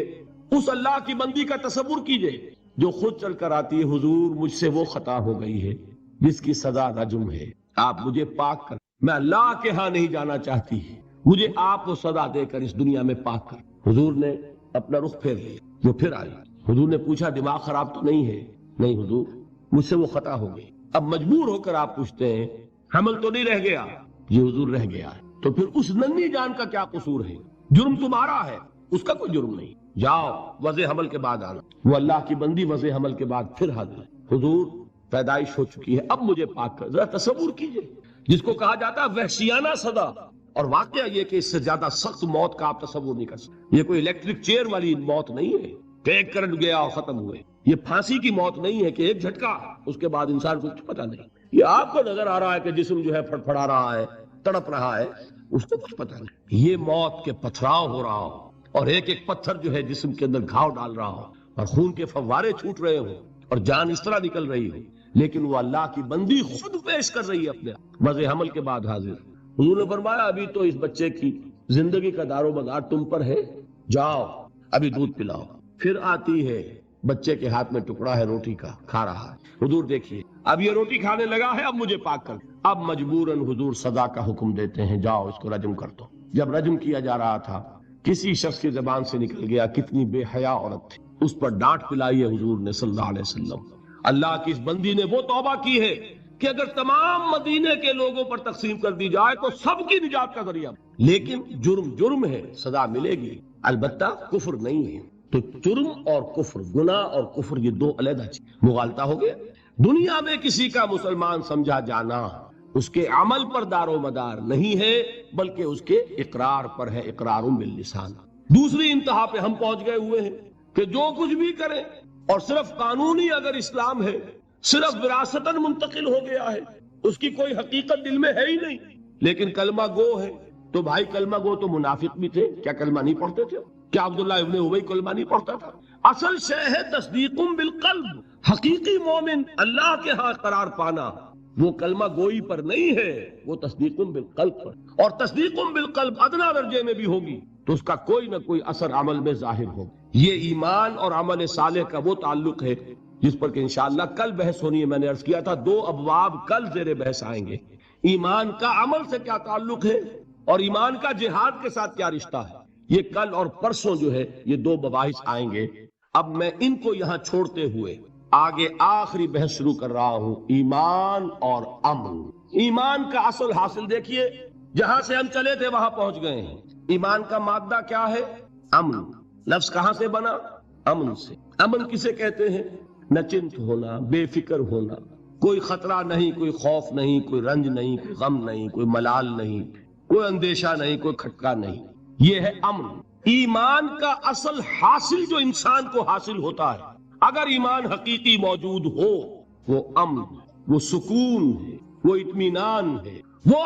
اس اللہ کی بندی کا تصور کیجئے جو خود چل کر آتی ہے, حضور مجھ سے وہ خطا ہو گئی ہے جس کی سزا رجم ہے, آپ مجھے پاک کر, میں اللہ کے ہاں نہیں جانا چاہتی, مجھے آپ وہ سزا دے کر اس دنیا میں پاک کر. حضور نے اپنا رخ پھیر لیا, وہ پھر آئی. حضور نے پوچھا دماغ خراب تو نہیں ہے؟ نہیں حضور مجھ سے وہ خطا ہو گئی. اب مجبور ہو کر آپ پوچھتے ہیں حمل تو نہیں رہ گیا؟ یہ حضور رہ گیا ہے. تو پھر اس ننھی جان کا کیا قصور ہے؟ جرم تمہارا ہے, اس کا کوئی جرم نہیں. جاؤ وضع حمل کے بعد آنا. وہ اللہ کی بندی وضع حمل کے بعد پھر حاضر ہے. حضور پیدائش ہو چکی ہے, اب مجھے پاک کر. ذرا تصور کیجئے, جس کو کہا جاتا ہے وحشیانہ سزا, اور واقعہ یہ کہ اس سے زیادہ سخت موت کا آپ تصور نہیں کر سکتے. یہ کوئی الیکٹرک چیئر والی موت نہیں ہے کہ ایک کرنٹ گیا اور ختم ہوئے. یہ پھانسی کی موت نہیں ہے کہ ایک جھٹکا اس کے بعد انسان کو کچھ پتا نہیں. یہ آپ کو نظر آ رہا ہے کہ جسم جو ہے پھڑپھڑا رہا ہے, تڑپ رہا ہے, اس کو کچھ پتا نہیں. یہ موت کے پتھراؤ ہو رہا ہو اور ایک ایک پتھر جو ہے جسم کے اندر گھاؤ ڈال رہا ہو اور خون کے فوارے چھوٹ رہے ہوں اور جان اس طرح نکل رہی ہو, لیکن وہ اللہ کی بندی خود پیش کر رہی ہے اپنے وضع حمل کے بعد حاضر. حضور نے فرمایا ابھی تو اس بچے کی زندگی کا دار و مدار تم پر ہے, جاؤ ابھی دودھ پلاؤ. پھر آتی ہے, بچے کے ہاتھ میں ٹکڑا ہے روٹی کا, کھا رہا ہے. حضور دیکھیے اب یہ روٹی کھانے لگا ہے, اب مجھے پاک کر. اب مجبوراً حضور سزا کا حکم دیتے ہیں, جاؤ اس کو رجم کر دو. جب رجم کیا جا رہا تھا کسی شخص کی زبان سے نکل گیا, کتنی بے حیا عورت تھی, اس پر ڈانٹ پلائی ہے حضور نے صلی اللہ علیہ وسلم. اللہ کی اس بندی نے وہ توبہ کی ہے کہ اگر تمام مدینے کے لوگوں پر تقسیم کر دی جائے تو سب کی نجات کا ذریعہ. لیکن جرم جرم ہے, سزا ملے گی, البتہ کفر نہیں ہے. تو جرم اور کفر, گناہ اور کفر, یہ دو علیحدہ چیز. مغالطہ ہو گیا. دنیا میں کسی کا مسلمان سمجھا جانا اس کے عمل پر دار و مدار نہیں ہے, بلکہ اس کے اقرار پر ہے, اقرار باللسان. دوسری انتہا پہ ہم پہنچ گئے ہوئے ہیں کہ جو کچھ بھی کریں, اور صرف قانونی اگر اسلام ہے, صرف وراثتاً منتقل ہو گیا ہے, اس کی کوئی حقیقت دل میں ہے ہی نہیں, لیکن کلمہ گو ہے. تو بھائی کلمہ گو تو منافق بھی تھے, کیا کلمہ نہیں پڑھتے تھے؟ کیا عبداللہ ابن ابی کلمہ نہیں پڑھتا تھا؟ اصل شے ہے تصدیق بالقلب. حقیقی مومن اللہ کے ہاں قرار پانا وہ کلمہ گوئی پر نہیں ہے, وہ تصدیق بالقلب پر. اور تصدیق بالقلب ادنا درجے میں بھی ہوگی تو اس کا کوئی نہ کوئی اثر عمل میں ظاہر ہوگا. یہ ایمان اور عمل صالح کا وہ تعلق ہے جس پر کہ انشاءاللہ کل بحث ہونی ہے. میں نے عرض کیا تھا 2 ابواب کل زیر بحث آئیں گے. ایمان کا عمل سے کیا تعلق ہے اور ایمان کا جہاد کے ساتھ کیا رشتہ ہے, یہ کل اور پرسوں جو ہے یہ 2 مباحث آئیں گے. اب میں ان کو یہاں چھوڑتے ہوئے آگے آخری بحث شروع کر رہا ہوں, ایمان اور امن. ایمان کا اصل حاصل دیکھیے, جہاں سے ہم چلے تھے وہاں پہنچ گئے ہیں. ایمان کا مادہ کیا ہے؟ امن. لفظ کہاں سے بنا؟ امن سے. امن کسے کہتے ہیں؟ نچنت ہونا, بے فکر ہونا, کوئی خطرہ نہیں, کوئی خوف نہیں, کوئی رنج نہیں, کوئی غم نہیں, کوئی ملال نہیں, کوئی اندیشہ نہیں, کوئی کھٹکا نہیں. یہ ہے امن. ایمان کا اصل حاصل جو انسان کو حاصل ہوتا ہے, اگر ایمان حقیقی موجود ہو, وہ امن, وہ سکون ہے, وہ اطمینان ہے, وہ